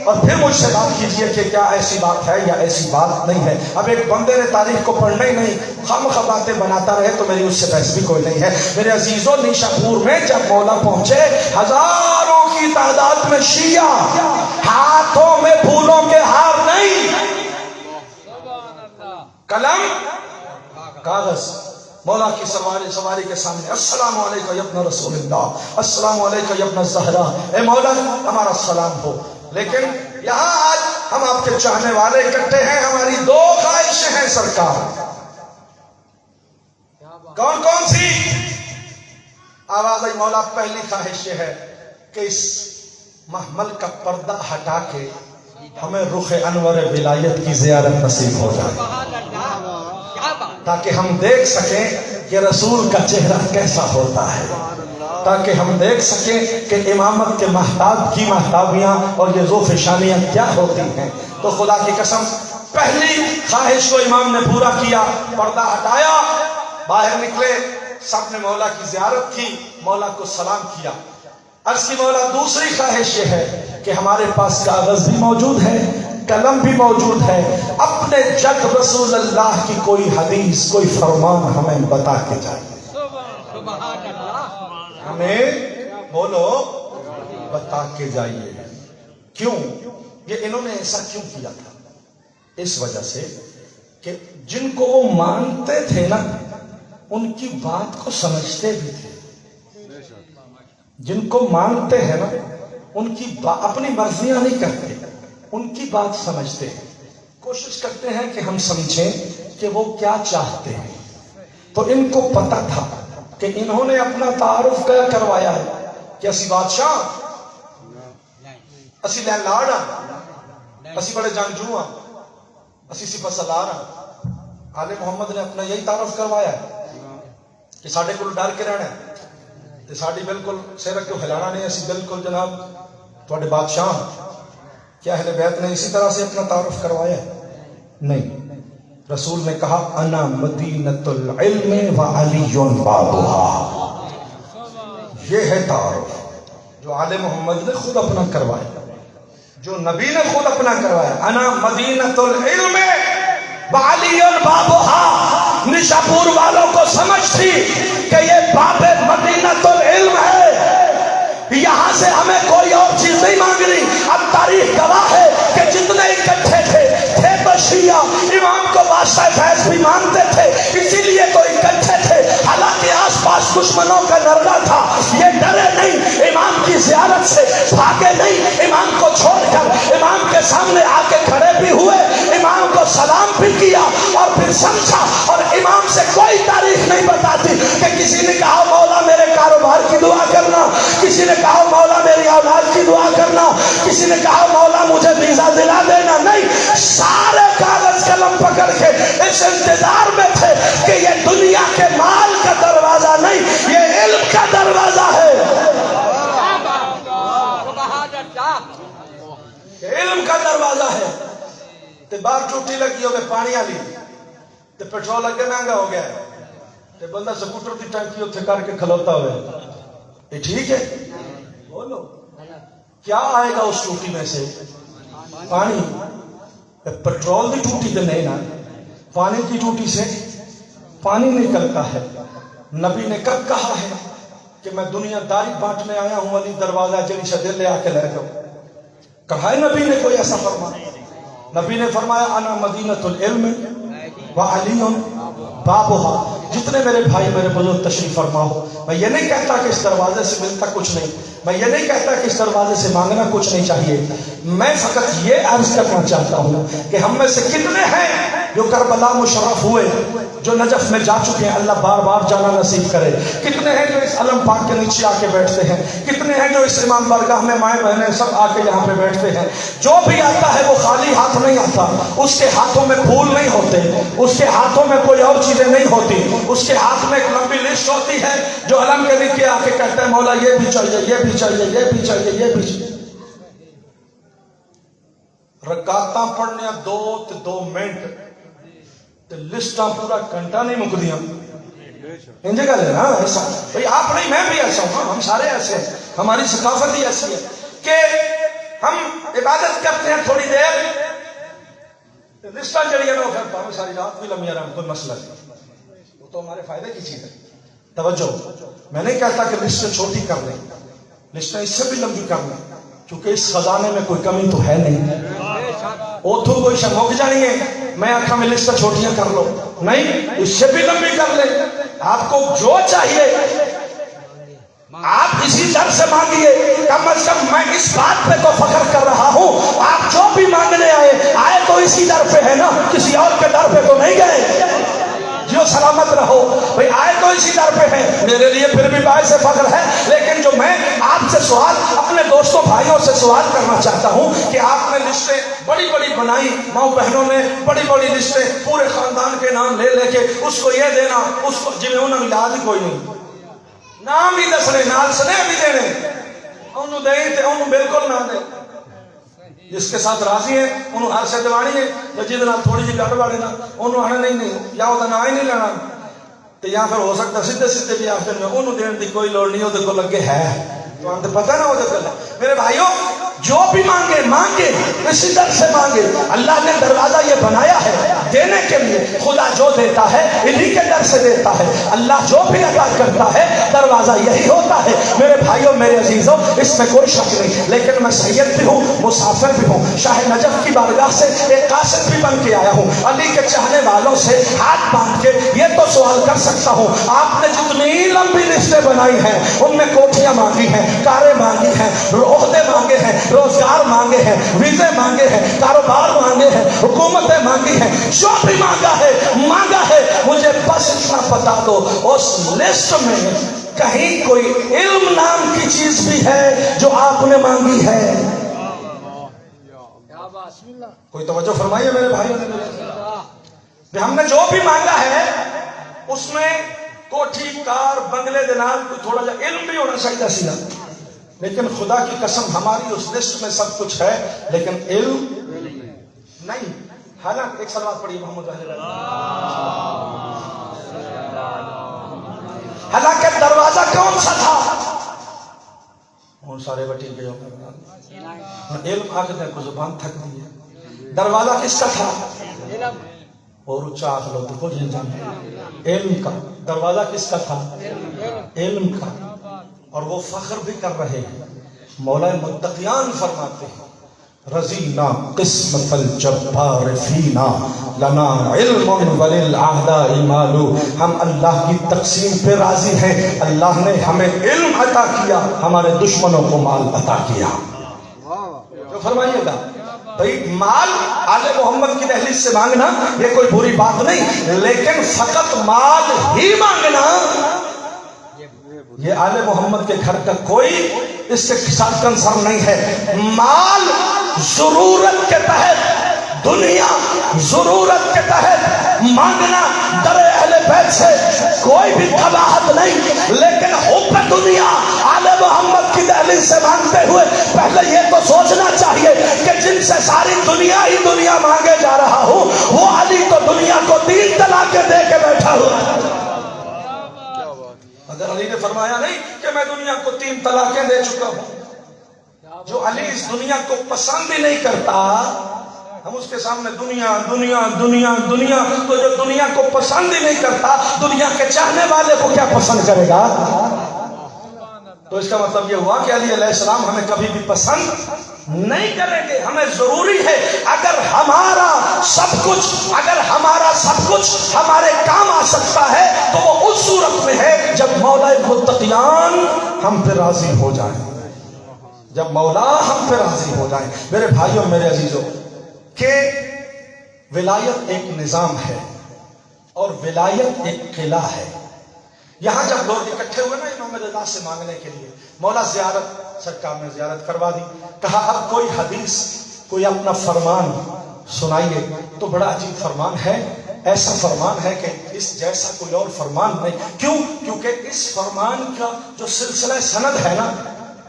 اور پھر مجھ سے بات کیجئے کہ کیا ایسی بات ہے یا ایسی بات نہیں ہے۔ اب ایک بندے نے تاریخ کو پڑھنا ہی نہیں، خواہ باتیں بناتا رہے تو میری اس سے بحث بھی کوئی نہیں ہے۔ میرے عزیزوں، نیشاپور میں جب مولا پہنچے ہزاروں کی تعداد میں شیعہ، ہاتھوں میں پھولوں کے ہار نہیں، قلم کاغذ۔ مولا کی سواری کے سامنے السلام علیکم یا ابن رسول اللہ، السلام علیکم یا ابن زہرا، اے مولا ہمارا سلام ہو۔ لیکن یہاں آج ہم آپ کے چاہنے والے اکٹھے ہیں، ہماری دو خواہشیں ہیں سرکار۔ کون کون سی؟ آواز آئی مولا، پہلی خواہش یہ ہے کہ اس محمل کا پردہ ہٹا کے ہمیں رخ انور ولایت کی زیارت نصیب ہو جائے، تاکہ ہم دیکھ سکیں کہ رسول کا چہرہ کیسا ہوتا ہے، تاکہ ہم دیکھ سکیں کہ امامت کے محتاب کی محتابیاں اور یہ ذوف شانیاں کیا ہوتی ہیں۔ تو خدا کی قسم پہلی خواہش کو امام نے پورا کیا، پردہ ہٹایا، باہر نکلے، سب نے مولا کی زیارت کی، مولا کو سلام کیا۔ عرض کی مولا دوسری خواہش یہ ہے کہ ہمارے پاس کاغذ بھی موجود ہے، قلم بھی موجود ہے، اپنے جد رسول اللہ کی کوئی حدیث، کوئی فرمان ہمیں بتا کے جائیے، ہمیں بولو بتا کے جائیے۔ کیوں؟ یہ انہوں نے ایسا کیوں کیا تھا؟ اس وجہ سے کہ جن کو وہ مانتے تھے نا ان کی بات کو سمجھتے بھی تھے۔ جن کو مانتے ہیں نا ان کی اپنی مرضیاں نہیں کرتے، ان کی بات سمجھتے ہیں، کوشش کرتے ہیں کہ ہم سمجھیں کہ وہ کیا چاہتے ہیں۔ تو ان کو پتا تھا کہ انہوں نے اپنا تعارف کیا کروایا ہے کہ اسی بادشاہ، اسی لین لاڑ ہاں، اسی بڑے جنگجو ہاں، اسی سپہ سالار ہاں۔ آل محمد نے اپنا یہی تعارف کروایا ہے کہ ساڈے کو ڈر کے رہنا ہے، ساڑی بالکل سر کیوں ہلانا نہیں، اسی بالکل جناب تھوڑے بادشاہ۔ کیا اہل بیت نے اسی طرح سے اپنا تعارف کروایا؟ نہیں، رسول نے کہا انا مدینۃ العلم وعلی بابها۔ یہ ہے تعارف جو آل محمد نے خود اپنا کروایا، جو نبی نے خود اپنا کروایا۔ انا مدینۃ العلم وعلی بابها۔ نشاپور والوں کو سمجھ تھی کہ یہ باب مدینۃ العلم ہے، یہاں سے ہمیں کوئی اور چیز نہیں مانگنی۔ اب تاریخ گواہ ہے کہ جتنے اکٹھے تھے تو شیعہ امام کو بادشاہ فیض بھی مانتے تھے، اسی لیے تو اکٹھے تھے، حالانکہ آس پاس دشمنوں کا نرغہ تھا۔ یہ ڈرے نہیں، امام کی زیارت سے بھاگے نہیں، امام کو چھوڑ کر امام کے سامنے آ کے کھڑے بھی ہوئے، امام کو سلام بھی کیا اور پھر سمجھا۔ اور امام سے کوئی تاریخ نہیں بتاتی کہ کسی نے کہا مولا میرے کاروبار کی دعا کرنا، کسی نے کہا مولا میری اولاد کی دعا کرنا، کسی نے کہا مولا مجھے ویزا دلا دینا۔ نہیں، سارے کاغذ قلم پکڑ کے اس انتظار میں تھے کہ یہ دنیا کے مال کا دروازہ نہیں، یہ علم کا دروازہ ہے، علم کا دروازہ ہے۔ تے باہر ٹوٹی لگی ہوگی پانی والی، تے پیٹرول اگے مہنگا ہو گیا ہے، تے بندہ سکوٹر کی ٹنکی اتنے کر کے کھلوتا ہوئے، یہ ٹھیک ہے؟ بولو کیا آئے گا اس ٹوٹی میں سے؟ پانی۔ پیٹرول کی ٹوٹی تو نہیں نا، پانی کی ٹوٹی سے پانی نکلتا ہے۔ نبی نے کب کہا ہے کہ میں دنیا داری بانٹنے آیا ہوں، علی دروازہ جلی شدر لے آ کے لے جاؤ؟ کہا ہے نبی نے کوئی ایسا فرمایا؟ نبی نے فرمایا انا مدینۃ العلم وعلی بابها۔ جتنے میرے بھائی میرے بزرگ تشریف فرما ہو، میں یہ نہیں کہتا کہ اس دروازے سے ملتا کچھ نہیں، میں یہ نہیں کہتا کہ اس دروازے سے مانگنا کچھ نہیں چاہیے، میں فقط یہ عرض کرنا چاہتا ہوں کہ ہم میں سے کتنے ہیں جو کربلا مشرف ہوئے، جو نجف میں جا چکے ہیں، اللہ بار بار جانا نصیب کرے۔ کتنے ہیں جو اس علم پاک کے نیچے آ کے بیٹھتے ہیں، کتنے ہیں جو اس امام بارگاہ میں مائیں بہنیں سب آ کے یہاں پہ بیٹھتے ہیں۔ جو بھی آتا ہے وہ خالی ہاتھ نہیں آتا، اس کے ہاتھوں میں پھول نہیں ہوتے، اس کے ہاتھوں میں کوئی اور چیزیں نہیں ہوتی، اس کے ہاتھ میں ایک لمبی لسٹ ہوتی ہے جو علم کے نیچے آ کے کہتا ہے مولا یہ بھی چاہیے، یہ بھی چاہیے، یہ بھی چاہیے، یہ بھی چاہیے۔ رکعتاں پڑھنے 2 منٹ تے لسٹاں پورا گھنٹہ نہیں مکدیاں۔ ان جگہ لے نا ایسا بھئی آپ نہیں، میں بھی ایسا ہوں، ہم سارے ایسے ہیں، ہماری ثقافت ہی ایسی ہے کہ ہم عبادت کرتے ہیں تھوڑی دیر، لسٹاں جڑی ہیں وہ کرتا ہوں ساری رات بھی لمبی رہا، کوئی مسئلہ نہیں، وہ تو ہمارے فائدے کی چیز ہے۔ توجہ، میں نہیں کہتا کہ لسٹیں چھوٹی کر لیں، لسٹیں اس سے بھی لمبی کر لیں، کیونکہ اس خزانے میں کوئی کمی تو ہے نہیں، اوتھو کوئی شموک جانی ہے میں آنکھا میں لسٹیں چھوٹیاں کر لو، نہیں، اس سے بھی لمبی کر لیں۔ آپ کو جو چاہیے آپ اسی در سے مانگیے، کم از کم میں اس بات پہ تو فخر کر رہا ہوں آپ جو بھی مانگنے آئے تو اسی در پہ ہے نا، کسی اور کے در پہ تو نہیں گئے، جو سلامت رہو بھئی، آئے تو اسی در پہ ہے، میرے لیے پھر بھی باعث فخر ہے۔ لیکن جو میں آپ سے سوال، اپنے دوستوں بھائیوں سے سوال کرنا چاہتا ہوں کہ آپ نے لسٹیں بڑی بڑی بنائی، ماؤں بہنوں نے بڑی بڑی لسٹیں پورے خاندان کے نام لے لے کے اس کو یہ دینا، اس کو جنہیں انہوں نے یاد ہی کوئی نہیں، نام ہی دسنے نال سنے بھی دینے انہوں دیں تے انہوں بالکل نہ دیں جس کے ساتھ راضی ہیں انہوں ہر سے دیوانی ہے یا جیدے نال تھوڑی جی گڑ بڑے نا انہوں آنے نہیں یا وہ نام ہی نہیں لینا تو یا پھر ہو سکتا سدھے سدھے بھی آخر میں انہوں دین دی کوئی لوڑ نہیں ہوتے کو لگے ہے تو ہم تو پتہ نہ ہوتے پہلے میرے بھائیوں جو بھی مانگے مانگے اسی در سے مانگے اللہ نے دروازہ یہ بنایا ہے دینے کے لیے خدا جو دیتا ہے انہی کے در سے دیتا ہے اللہ جو بھی عطا کرتا ہے دروازہ یہی ہوتا ہے میرے بھائیوں میرے عزیزوں اس میں کوئی شک نہیں لیکن میں سید بھی ہوں مسافر بھی ہوں شاہ نجف کی بارگاہ سے ایک قاصد بھی بن کے آیا ہوں علی کے چاہنے والوں سے ہاتھ باندھ کے یہ تو سوال کر سکتا ہوں آپ نے جتنی لمبی لسٹیں بنائی ہیں ان میں کوٹھیاں مانگی ہیں کاریں مانگی ہیں عہدے مانگے ہیں روزگار مانگے ہیں ویزے مانگے ہیں کاروبار مانگے ہیں حکومتیں مانگی ہیں جو بھی مانگا ہے مجھے بس اتنا بتا دو اس لسٹ میں کہیں کوئی علم نام کی چیز بھی ہے جو آپ نے مانگی ہے کوئی توجہ فرمائیے میرے بھائیوں نے ہم نے جو بھی مانگا ہے اس میں کوٹھی کار بنگلے دنال کوئی تھوڑا جا علم بھی ہونا چاہیے سیدھا لیکن خدا کی قسم ہماری اس لسٹ میں سب کچھ ہے لیکن علم نہیں حالانکہ ایک سلوات پڑھیے محمد حالانکہ دروازہ کون سا تھا سارے بٹی گئے علم آخر کو زبان تھک دی ہے دروازہ کس کا تھا اور اچھا آخر لو تو کچھ جانتے علم کا دروازہ کس کا تھا علم کا اور وہ فخر بھی کر رہے ہیں مولا متقیان فرماتے ہیں رضینا قسمت الجبار فینا لنا علم وللعہداء مال ہم اللہ کی تقسیم پہ راضی ہیں اللہ نے ہمیں علم عطا کیا ہمارے دشمنوں کو مال عطا کیا جو فرمائیے گا بھئی مال آل محمد کی دہلیز سے مانگنا یہ کوئی بری بات نہیں لیکن فقط مال ہی مانگنا یہ آل محمد کے گھر کا کوئی اس سے ساتھ کنسرن نہیں ہے مال ضرورت کے تحت دنیا ضرورت کے تحت مانگنا در اہل بیت سے کوئی بھی قباحت نہیں لیکن حب دنیا آل محمد کی دہلیز سے مانگتے ہوئے پہلے یہ تو سوچنا چاہیے کہ جن سے ساری دنیا ہی دنیا مانگے جا رہا ہوں وہ علی تو دنیا کو 3 طلاقیں دے کے بیٹھا ہوا ہے اگر علی نے فرمایا نہیں کہ میں دنیا کو 3 طلاقیں دے چکا ہوں جو علی اس دنیا کو پسند ہی نہیں کرتا ہم اس کے سامنے دنیا دنیا دنیا دنیا تو جو دنیا کو پسند ہی نہیں کرتا دنیا کے چاہنے والے کو کیا پسند کرے گا تو اس کا مطلب یہ ہوا کہ علی علیہ السلام ہمیں کبھی بھی پسند نہیں کریں گے ہمیں ضروری ہے اگر ہمارا سب کچھ ہمارے کام آ سکتا ہے تو وہ اس صورت میں ہے جب مولا متقیان ہم پہ راضی ہو جائیں جب مولا ہم پہ راضی ہو جائیں میرے بھائیوں میرے عزیزوں کہ ولایت ایک نظام ہے اور ولایت ایک قلعہ ہے یہاں جب لوگ اکٹھے ہوئے نا امام رضا سے مانگنے کے لیے مولا زیارت سرکار نے زیارت کروا دی کہا اب کوئی حدیث کوئی اپنا فرمان سنائیے تو بڑا عجیب فرمان ہے ایسا فرمان ہے کہ اس جیسا کوئی اور فرمان نہیں کیونکہ اس فرمان کا جو سلسلہ سند ہے نا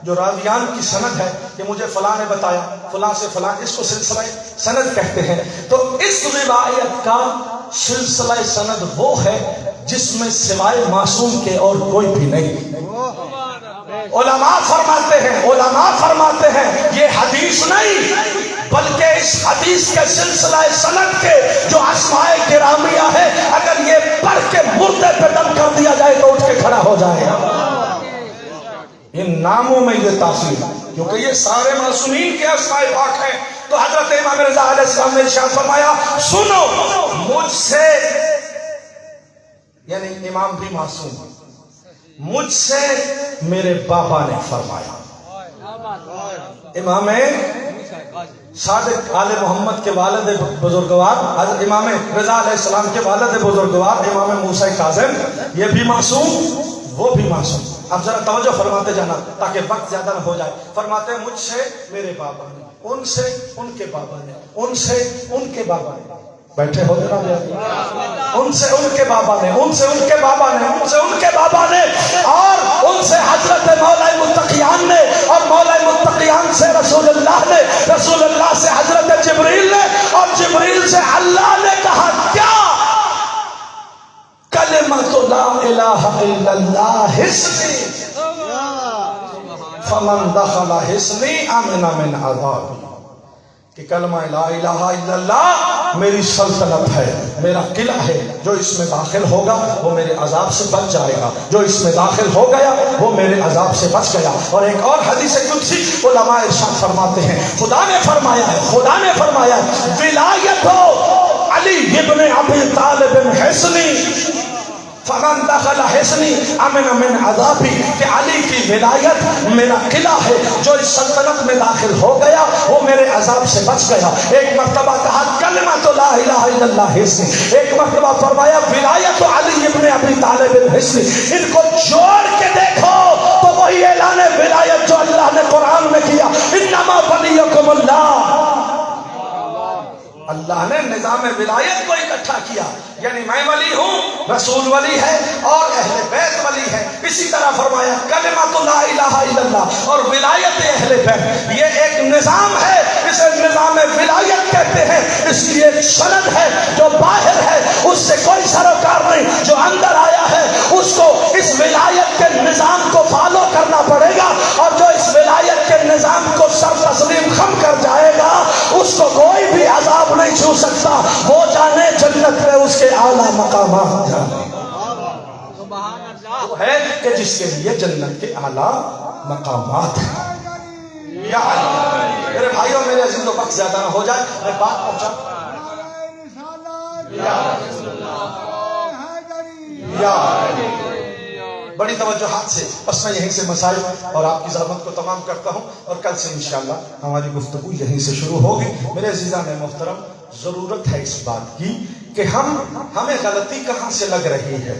جو راویان کی سند ہے کہ مجھے فلاں نے بتایا فلاں سے فلاں اس کو سلسلہ سند کہتے ہیں تو اس روایت کا سلسلہ سند وہ ہے جس میں سوائے معصوم کے اور کوئی بھی نہیں علماء فرماتے ہیں یہ حدیث نہیں بلکہ اس حدیث کے سلسلہ سند کے جو اسماء گرامیہ ہے اگر یہ پڑھ کے مردے پہ دم کر دیا جائے تو اٹھ کے کھڑا ہو جائے ان ناموں میں یہ تاثیر ہے کیونکہ یہ سارے معصومین کے اسماء پاک ہیں تو حضرت امام رضا علیہ السلام نے ارشاد فرمایا سنو مجھ سے یعنی امام بھی معصوم مجھ سے میرے بابا نے فرمایا امام صادق آل محمد کے والد بزرگوار حضرت امام رضا علیہ السلام کے والد بزرگوار امام موسیٰ کاظم یہ بھی معصوم وہ بھی معصوم اب ذرا توجہ فرماتے جانا تاکہ وقت زیادہ نہ ہو جائے فرماتے ہیں مجھ سے میرے بابا نے ان سے ان کے بابا نے ان سے ان کے بابا نے بیٹھے ہو جناب ان سے ان کے بابا نے، ان سے ان کے بابا نے، ان سے ان کے بابا نے، اور ان سے حضرت مولا متقیان نے، اور مولا متقیان سے رسول اللہ نے، رسول اللہ سے حضرت جبریل نے، اور جبریل سے اللہ نے کہا کیا؟ کلمۃ لا الہ الا اللہ حصنی فمن دخل حصنی امن من عذابی، کہ کلمہ لا الہ الا اللہ میری سلطنت ہے، میرا قلعہ ہے، جو اس میں داخل ہوگا وہ میرے عذاب سے بچ جائے گا، جو اس میں داخل ہو گیا وہ میرے عذاب سے بچ گیا۔ اور ایک اور حدیث قدسی علماء ارشاد فرماتے ہیں، خدا نے فرمایا ہے، خدا نے فرمایا ہے ولایت علی ابن ابی طالب حصنی فمن دخل حصنی امن من عذابی، کہ علی کی ولایت میرا قلعہ ہے، جو اس سلطنت میں داخل ہو گیا وہ میرے عذاب سے بچ گیا۔ ایک مرتبہ کہا کلمۃ لا الہ الا اللہ حصنی، ایک مرتبہ فرمایا ولایت علی ابن ابی طالب حصنی۔ ان کو جوڑ کے دیکھو تو وہی اعلان ولایت جو اللہ نے قرآن میں کیا، انما ولیکم اللہ۔ اللہ نے نظام ولایت کو اکٹھا کیا، یعنی میں ولی ہوں، رسول ولی ہے، اور اہل بیت ولی ہے۔ اسی طرح فرمایا کلمۃ لا الہ الا اللہ اور ولایت اہل بیت، یہ ایک نظام ہے، اسے نظام ولایت کہتے ہیں۔ اس کی ایک سند ہے جو باہر ہے، اس سے کوئی سروکار نہیں، جو اندر آیا ہے اس کو اس ولایت کے نظام کو فالو کرنا پڑے گا، اور جو اس ولایت کے نظام کو سر تسلیم خم کر جائے گا اس کو کوئی بھی عذاب نہیں چھو سکتا، وہ جانے جنت میں اس کے اعلیٰ مقامات جانے، وہ ہے کہ جس کے لیے جنت کے اعلیٰ مقامات ہیں۔ یا علی، میرے بھائیوں میرے عزیزوں، وقت زیادہ نہ ہو جائے، میں بات پہنچا۔ یا علی، بڑی توجہات سے، بس میں یہیں سے مسائل اور آپ کی زحمت کو تمام کرتا ہوں، اور کل سے انشاءاللہ ہماری گفتگو یہیں سے شروع ہوگی۔ میرے عزیزان محترم، ضرورت ہے اس بات کی کہ ہمیں غلطی کہاں سے لگ رہی ہے؟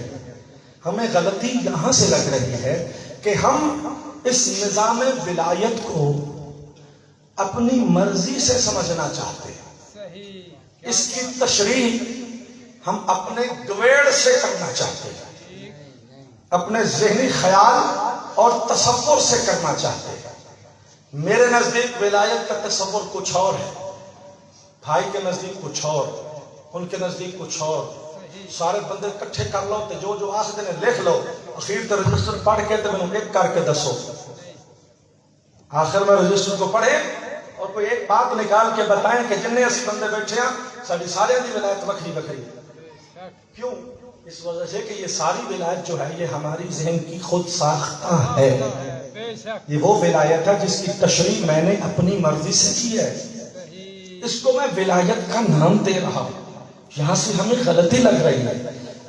ہمیں غلطی یہاں سے لگ رہی ہے کہ ہم اس نظام ولایت کو اپنی مرضی سے سمجھنا چاہتے ہیں، اس کی تشریح ہم اپنے گویڑ سے کرنا چاہتے ہیں، اپنے ذہنی خیال اور تصور سے کرنا چاہتے ہیں۔ میرے نزدیک ولایت کا تصور کچھ اور ہے، بھائی کے نزدیک کچھ اور، ان کے نزدیک کچھ اور، سارے بندے کٹھے کر لو تے جو جو آخر نے لکھ لو، اخیر تے رجسٹر پڑھ کے تے میں ایک کر کے دسو۔ آخر میں رجسٹر کو پڑھے اور کوئی ایک بات نکال کے بتائیں کہ جنہیں اسی بندے بیٹھے ہیں ساری سارے دی ولایت وکری وکری۔ کیوں؟ اس وجہ سے کہ یہ ساری ولایت جو ہے یہ ہماری ذہن کی خود ساختہ ہے، یہ وہ ولایت ہے جس کی تشریح میں نے اپنی مرضی سے کی ہے، اس کو میں ولایت کا نام دے رہا ہوں، یہاں سے ہمیں غلطی لگ رہی ہے۔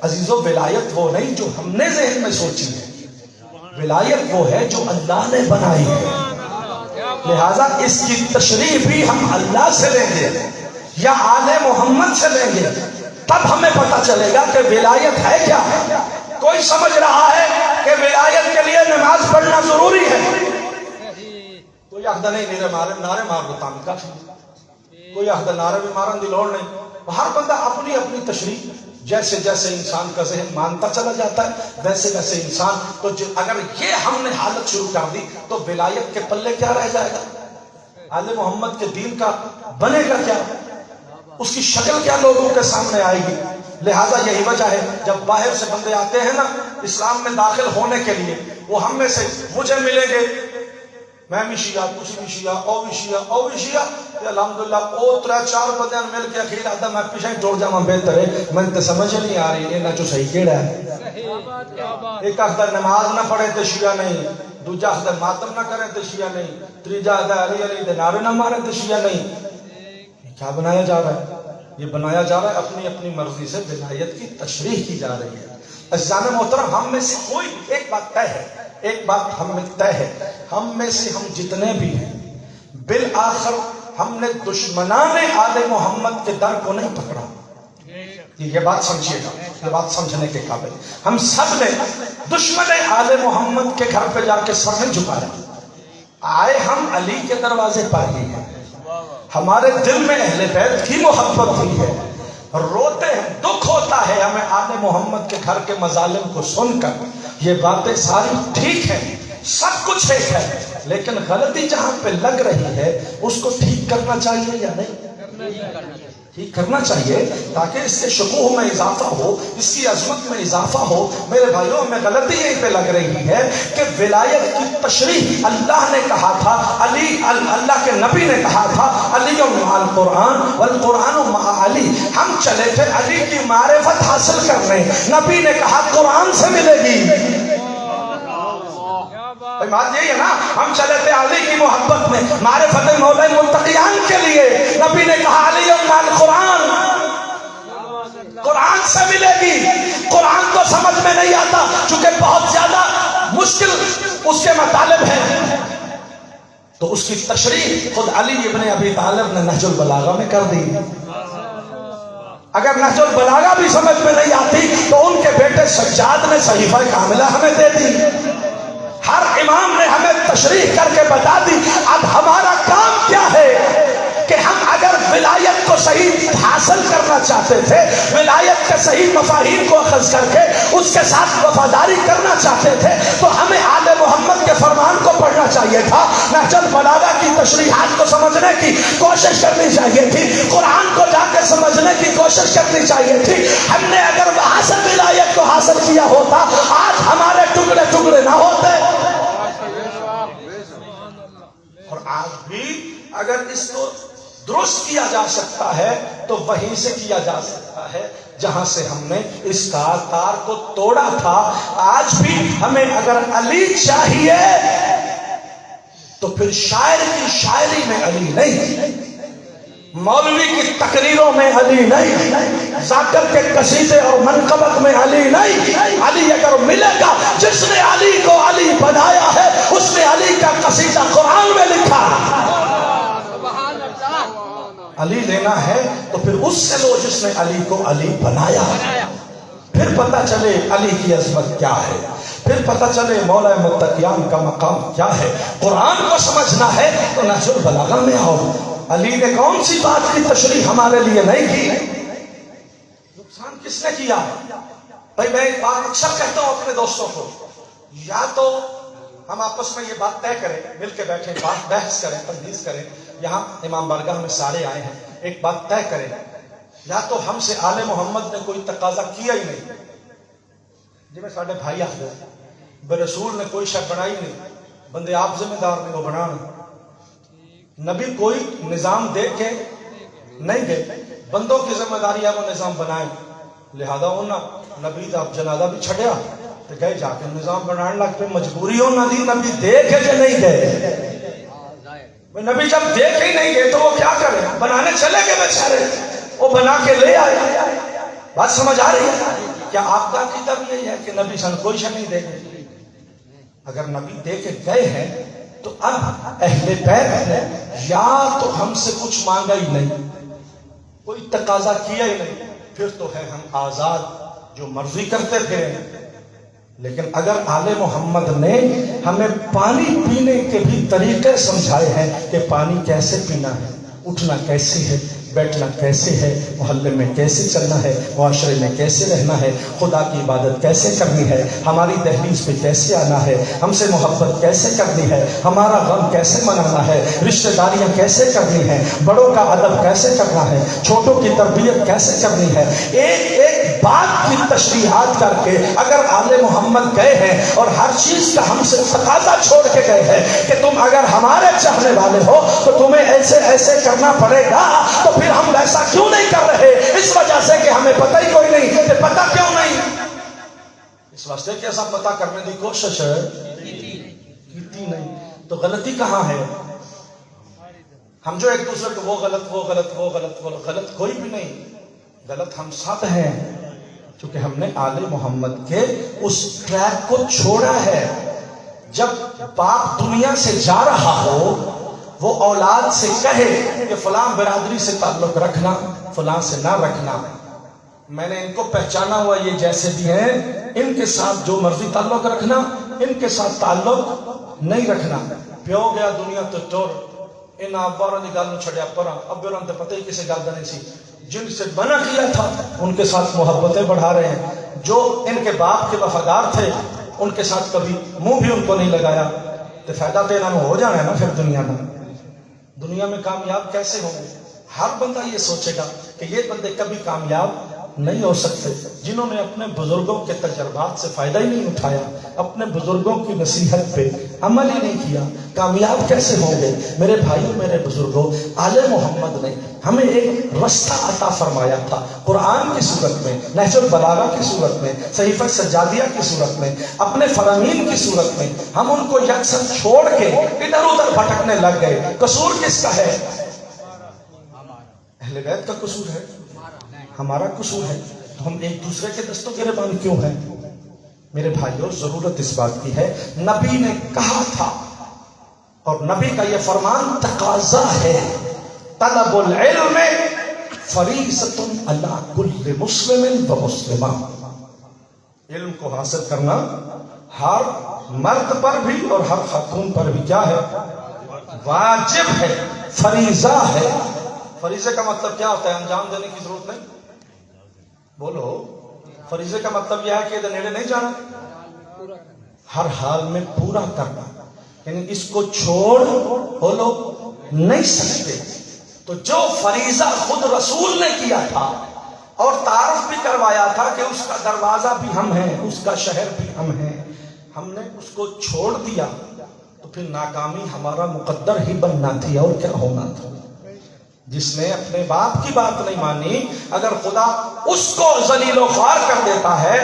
عزیزو، ولایت وہ نہیں جو ہم نے ذہن میں سوچی ہے، ولایت وہ ہے جو اللہ نے بنائی ہے، لہذا اس کی تشریح بھی ہم اللہ سے لیں گے یا آل محمد سے لیں گے، تب ہمیں پتہ چلے گا کہ ولایت ہے کیا۔ کوئی سمجھ رہا ہے کہ ولایت کے لیے نماز پڑھنا ضروری ہے، کوئی آخدہ نہیں نعرے مار دیتا کا، کوئی آخدہ نعرے بھی مارن دی لوڑ نہیں۔ ہر بندہ اپنی اپنی تشریح، جیسے جیسے انسان کا ذہن مانتا چلا جاتا ہے ویسے ویسے انسان، تو اگر یہ ہم نے حالت شروع کر دی تو ولایت کے پلے کیا رہ جائے گا؟ آل محمد کے دین کا بنے گا کیا؟ اس کی شکل کیا لوگوں کے سامنے آئے گی؟ لہٰذا یہی وجہ ہے جب باہر سے بندے آتے ہیں نا اسلام میں داخل ہونے کے لیے، وہ ہم میں سے مجھے ملیں گے، میں بھی شیعہ، تسی بھی شیعہ، او بھی شیعہ، او بھی شیعہ، الحمدللہ او ترے چار بندے مل کے اخیر آدھا میں پیچھے ٹوڑ جاواں بہتر ہے، میں تے سمجھ نہیں آ رہی انہاں چوں صحیح کیڑا ہے۔ ایک آخدہ نماز نہ پڑھے تے شیعہ نہیں، دوجا آخدہ ماتم نہ کرے تے شیعہ نہیں، تیجا آخدہ علی علی دے نعرے نہ مارے تے شیعہ نہیں۔ یہ کیا بنایا جا رہا ہے؟ یہ بنایا جا رہا ہے اپنی اپنی مرضی سے ولایت کی تشریح کی جا رہی ہے۔ عزیزان محترم، ہم میں سے کوئی ایک بات طے ہے، ایک بات ہم میں طے ہے، ہم میں سے ہم جتنے بھی ہیں بالآخر ہم نے دشمنان آل محمد کے در کو نہیں پکڑا۔ یہ بات سمجھیے گا، یہ بات سمجھنے کے قابل، ہم سب نے دشمن آل محمد کے گھر پہ جا کے سر نہیں جھکایا، آئے ہم علی کے دروازے پر ہی ہیں، ہمارے دل میں اہل بیت کی محبت بھی ہے، روتے ہیں، دکھ ہوتا ہے ہمیں گھر کے مظالم کو سن کر یہ باتیں ساری ٹھیک ہیں، سب کچھ ٹھیک ہے، لیکن غلطی جہاں پہ لگ رہی ہے اس کو ٹھیک کرنا چاہیے یا نہیں؟ ٹھیک کرنا چاہیے تاکہ اس کے شکوہ میں اضافہ ہو، اس کی عظمت میں اضافہ ہو۔ میرے بھائیوں، ہمیں غلطی یہیں پہ لگ رہی ہے کہ ولایت کی تشریح اللہ نے کہا تھا، اللہ کے نبی نے کہا تھا علی مع القرآن والقرآن مع علی، ہم چلے تھے علی کی معرفت حاصل کرنے، نبی نے کہا قرآن سے ملے گی۔ بات یہی ہے نا، ہم چلے تھے علی کی محبت میں معرفت مولا متقیان کے لیے، نبی نے کہا علی مع القرآن، قرآن سے ملے گی۔ قرآن تو سمجھ میں نہیں آتا چونکہ بہت زیادہ مشکل اس کے مطالب ہیں، تو اس کی تشریح خود علی ابن ابی طالب نے نہج البلاغہ میں کر دی۔ اگر نہج البلاغہ بھی سمجھ میں نہیں آتی تو ان کے بیٹے سجاد نے صحیفہ کاملہ ہمیں دے دی، ہر امام نے ہمیں تشریح کر کے بتا دی۔ اب ہمارا کام کیا ہے کہ ہم اگر ولایت کو صحیح حاصل کرنا چاہتے تھے، ولایت کے صحیح مفاہیم کو اخذ کر کے اس کے ساتھ وفاداری کرنا چاہتے تھے تو ہمیں آل محمد کے فرمان کو پڑھنا چاہیے تھا، نہج البلاغہ کی تشریحات کو سمجھنے کی کوشش کرنی چاہیے تھی، قرآن کو جا کے سمجھنے کی کوشش کرنی چاہیے تھی۔ ہم نے اگر وہاں سے ولایت کو حاصل کیا ہوتا آج ہمارے ٹکڑے ٹکڑے نہ ہوتے۔ اور آج بھی اگر اس کو درست کیا جا سکتا ہے تو وہیں سے کیا جا سکتا ہے جہاں سے ہم نے اس تار کو توڑا تھا۔ آج بھی ہمیں اگر علی چاہیے تو پھر شاعر کی شاعری میں علی نہیں، مولوی کی تقریروں میں علی نہیں، ذاکر کے قصیدے اور منقبت میں علی نہیں۔ علی اگر ملے گا، جس نے علی کو علی بنایا ہے اس نے علی کا قصیدہ قرآن میں لکھا۔ علی لینا ہے تو پھر اس سے لو جس نے علی کو علی بنایا، پھر پتہ چلے علی کی عظمت کیا ہے، پھر پتہ چلے مولا متقیان کا مقام کیا ہے۔ قرآن کو سمجھنا ہے تو نہج البلاغہ میں آؤ۔ علی نے کون سی بات کی تشریح ہمارے لیے نہیں کی؟ نقصان کس نے کیا؟ بھائی میں ایک بات اکثر کہتا ہوں اپنے دوستوں کو، یا تو ہم آپس میں یہ بات طے کریں، مل کے بیٹھیں، بات بحث کریں، تنقید کریں، یہاں امام بارگاہ میں سارے آئے ہیں، ایک بات طے کریں، یا تو ہم سے آل محمد نے کوئی تقاضا کیا ہی نہیں، جی میں ساڑھے بھائی آخر بے رسول نے کوئی شک بنائی نہیں، بندے آپ ذمہ دار نے وہ بنانا، نبی کوئی نظام دے کے نہیں گئے، بندوں کی ذمہ داری ہے وہ نظام بنائیں، لہذا انہوں نبی دا جنازہ بھی چھڑیا تو گئے جا کے نظام بنانے لگ پہ، مجبوری ہونا دی، نبی دیکھے جو نہیں گئے، نبی جب دیکھ ہی نہیں گئے تو وہ کیا کرے، بنانے چلے گئے بیچارے، وہ بنا کے لے آئے۔ بات سمجھ آ رہی ہے؟ کیا آپ کا عقیدہ بھی یہی ہے کہ نبی سن کوئی شے نہیں دے گئے؟ اگر نبی دے کے گئے ہیں تو اب اہل بیت نے یا تو ہم سے کچھ مانگا ہی نہیں، کوئی تقاضا کیا ہی نہیں، پھر تو ہے ہم آزاد جو مرضی کرتے تھے۔ لیکن اگر آل محمد نے ہمیں پانی پینے کے بھی طریقے سمجھائے ہیں کہ پانی کیسے پینا ہے، اٹھنا کیسے ہے، بیٹھنا کیسے ہے، محلے میں کیسے چلنا ہے، معاشرے میں کیسے رہنا ہے، خدا کی عبادت کیسے کرنی ہے، ہماری دہلیز پہ کیسے آنا ہے، ہم سے محبت کیسے کرنی ہے، ہمارا غم کیسے منانا ہے، رشتہ داریاں کیسے کرنی ہیں، بڑوں کا ادب کیسے کرنا ہے، چھوٹوں کی تربیت کیسے کرنی ہے، ایک ایک بات کی تشریحات کر کے اگر آل محمد گئے ہیں اور ہر چیز کا ہم سے تقاضا چھوڑ کے گئے ہیں کہ تم اگر ہمارے چاہنے والے ہو تو تمہیں ایسے ایسے کرنا پڑے گا، تو پھر ہم ویسا کیوں نہیں کر رہے؟ اس وجہ سے کہ ہمیں پتہ ہی کوئی نہیں، کہ پتہ کیوں نہیں؟ اس واسطے کہ ایسا پتہ کرنے کی کوشش ہے کیتی نہیں، تو غلطی کہاں ہے؟ ہم جو ایک دوسرے کو وہ غلط وہ غلط وہ غلط وہ غلط کوئی بھی نہیں، غلط ہم سب ہیں، کیونکہ ہم نے آل محمد کے اس ٹریک کو چھوڑا ہے۔ جب باپ دنیا سے جا رہا ہو وہ اولاد سے کہے کہ فلاں برادری سے تعلق رکھنا، فلاں سے نہ رکھنا، میں نے ان کو پہچانا ہوا، یہ جیسے بھی ہیں، ان کے ساتھ جو مرضی تعلق رکھنا، ان کے ساتھ تعلق نہیں رکھنا۔ پیو گیا دنیا تو ٹور ان ابارہ دی گل نوں چھڈیا پراں، اب انہاں تے پتہ ہی کسے گل دا نہیں سی، جن سے منع کیا تھا ان کے ساتھ محبتیں بڑھا رہے ہیں۔ جو ان کے باپ کے وفادار تھے ان کے ساتھ کبھی منہ بھی ان کو نہیں لگایا تو فائدہ تو انہوں ہو جانا ہے نا پھر دنیا میں کامیاب کیسے ہوں گے؟ ہر بندہ یہ سوچے گا کہ یہ بندے کبھی کامیاب نہیں ہو سکتے جنہوں نے اپنے بزرگوں کے تجربات سے فائدہ ہی نہیں اٹھایا، اپنے بزرگوں کی نصیحت پہ عمل ہی نہیں کیا، کامیاب کیسے ہوں گے؟ میرے بھائیوں، میرے بزرگوں، آل محمد نے ہمیں ایک رستہ عطا فرمایا تھا، قرآن کی صورت میں، نہج البلاغہ کی صورت میں، صحیفہ سجادیہ کی صورت میں، اپنے فرامین کی صورت میں۔ ہم ان کو یکسر چھوڑ کے ادھر ادھر بھٹکنے لگ گئے۔ قصور کس کا ہے؟ اہل بیت کا قصور ہے، ہمارا قصور ہے۔ تو ہم ایک دوسرے کے دستوں گریبان کیوں ہیں؟ میرے بھائیوں، ضرورت اس بات کی ہے، نبی نے کہا تھا اور نبی کا یہ فرمان تقاضا ہے، طلب العلم فریضۃ علی کل مسلم و مسلمہ۔ علم کو حاصل کرنا ہر مرد پر بھی اور ہر خاتون پر بھی کیا ہے؟ واجب ہے، فریضہ ہے۔ فریضے کا مطلب کیا ہوتا ہے؟ انجام دینے کی ضرورت نہیں، بولو۔ فریضے کا مطلب یہ ہے کہ ادھر نیڑے نہیں جانا، ہر حال میں پورا کرنا، یعنی اس کو چھوڑ بولو نہیں سکتے۔ تو جو فریضہ خود رسول نے کیا تھا اور تعارف بھی کروایا تھا کہ اس کا دروازہ بھی ہم ہیں، اس کا شہر بھی ہم ہیں، ہم نے اس کو چھوڑ دیا تو پھر ناکامی ہمارا مقدر ہی بننا تھی، اور کیا ہونا تھا۔ جس نے اپنے باپ کی بات نہیں مانی، اگر خدا اس کو ذلیل و خوار کر دیتا ہے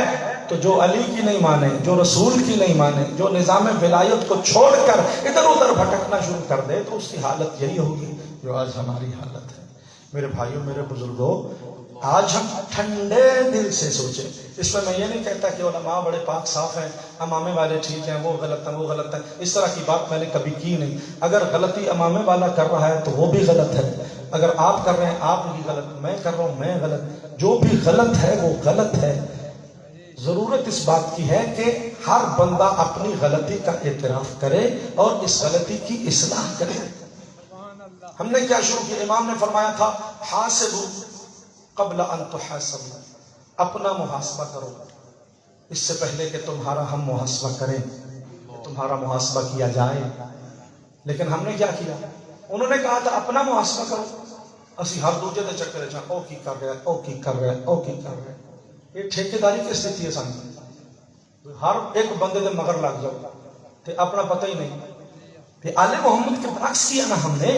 تو جو علی کی نہیں مانے، جو رسول کی نہیں مانے، جو نظام ولایت کو چھوڑ کر ادھر ادھر بھٹکنا شروع کر دے تو اس کی حالت یہی ہوگی جو آج ہماری حالت ہے۔ میرے بھائیوں، میرے بزرگوں، آج ہم ٹھنڈے دل سے سوچیں۔ اس میں یہ نہیں کہتا کہ علماء بڑے پاک صاف ہیں، امامے والے ٹھیک ہیں، وہ غلط ہیں، وہ غلط ہیں، اس طرح کی بات میں نے کبھی کی نہیں۔ اگر غلطی امامے والا کر رہا ہے تو وہ بھی غلط ہے، اگر آپ کر رہے ہیں آپ بھی غلط، میں کر رہا ہوں میں غلط، جو بھی غلط ہے وہ غلط ہے۔ ضرورت اس بات کی ہے کہ ہر بندہ اپنی غلطی کا اعتراف کرے اور اس غلطی کی اصلاح کرے۔ ہم نے کیا شروع کیا؟ امام نے فرمایا تھا حاسبوا قبل ان تحاسبوا، اپنا محاسبہ کرو اس سے پہلے کہ تمہارا ہم محاسبہ کریں، تمہارا محاسبہ کیا جائے۔ لیکن ہم نے کیا کیا؟ انہوں نے کہا تھا اپنا محاسبہ کرو، اسی ہر دوجے دے چکر چاہ او کی کر رہے او کی کر رہے او کی کر رہے۔ یہ ٹھیکیداری کس دیتی ہے سامنے؟ ہر ایک بندے دے مگر لگ جاؤ تے اپنا پتہ ہی نہیں۔ کہ آل محمد کے برعکس کیا نا، ہم نے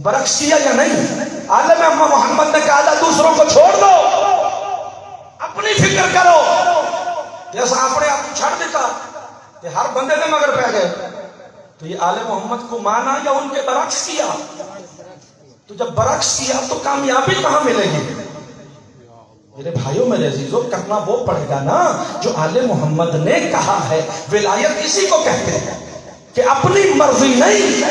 برعکس کیا یا نہیں؟ آل محمد نے کہا دوسروں کو چھوڑ دو، اپنی فکر کرو۔ جیسا اپنے آپ کو چھڑ دیتا کہ ہر بندے دے مگر پہ گئے، تو یہ آل محمد کو مانا یا ان کے برعکس کیا؟ تو جب برعکس کیا تو کامیابی کہاں ملے گی؟ میرے بھائیوں، میرے عزیزوں، کرنا وہ پڑے گا نا جو آل محمد نے کہا ہے۔ ولایت اسی کو کہتے ہیں کہ اپنی مرضی نہیں،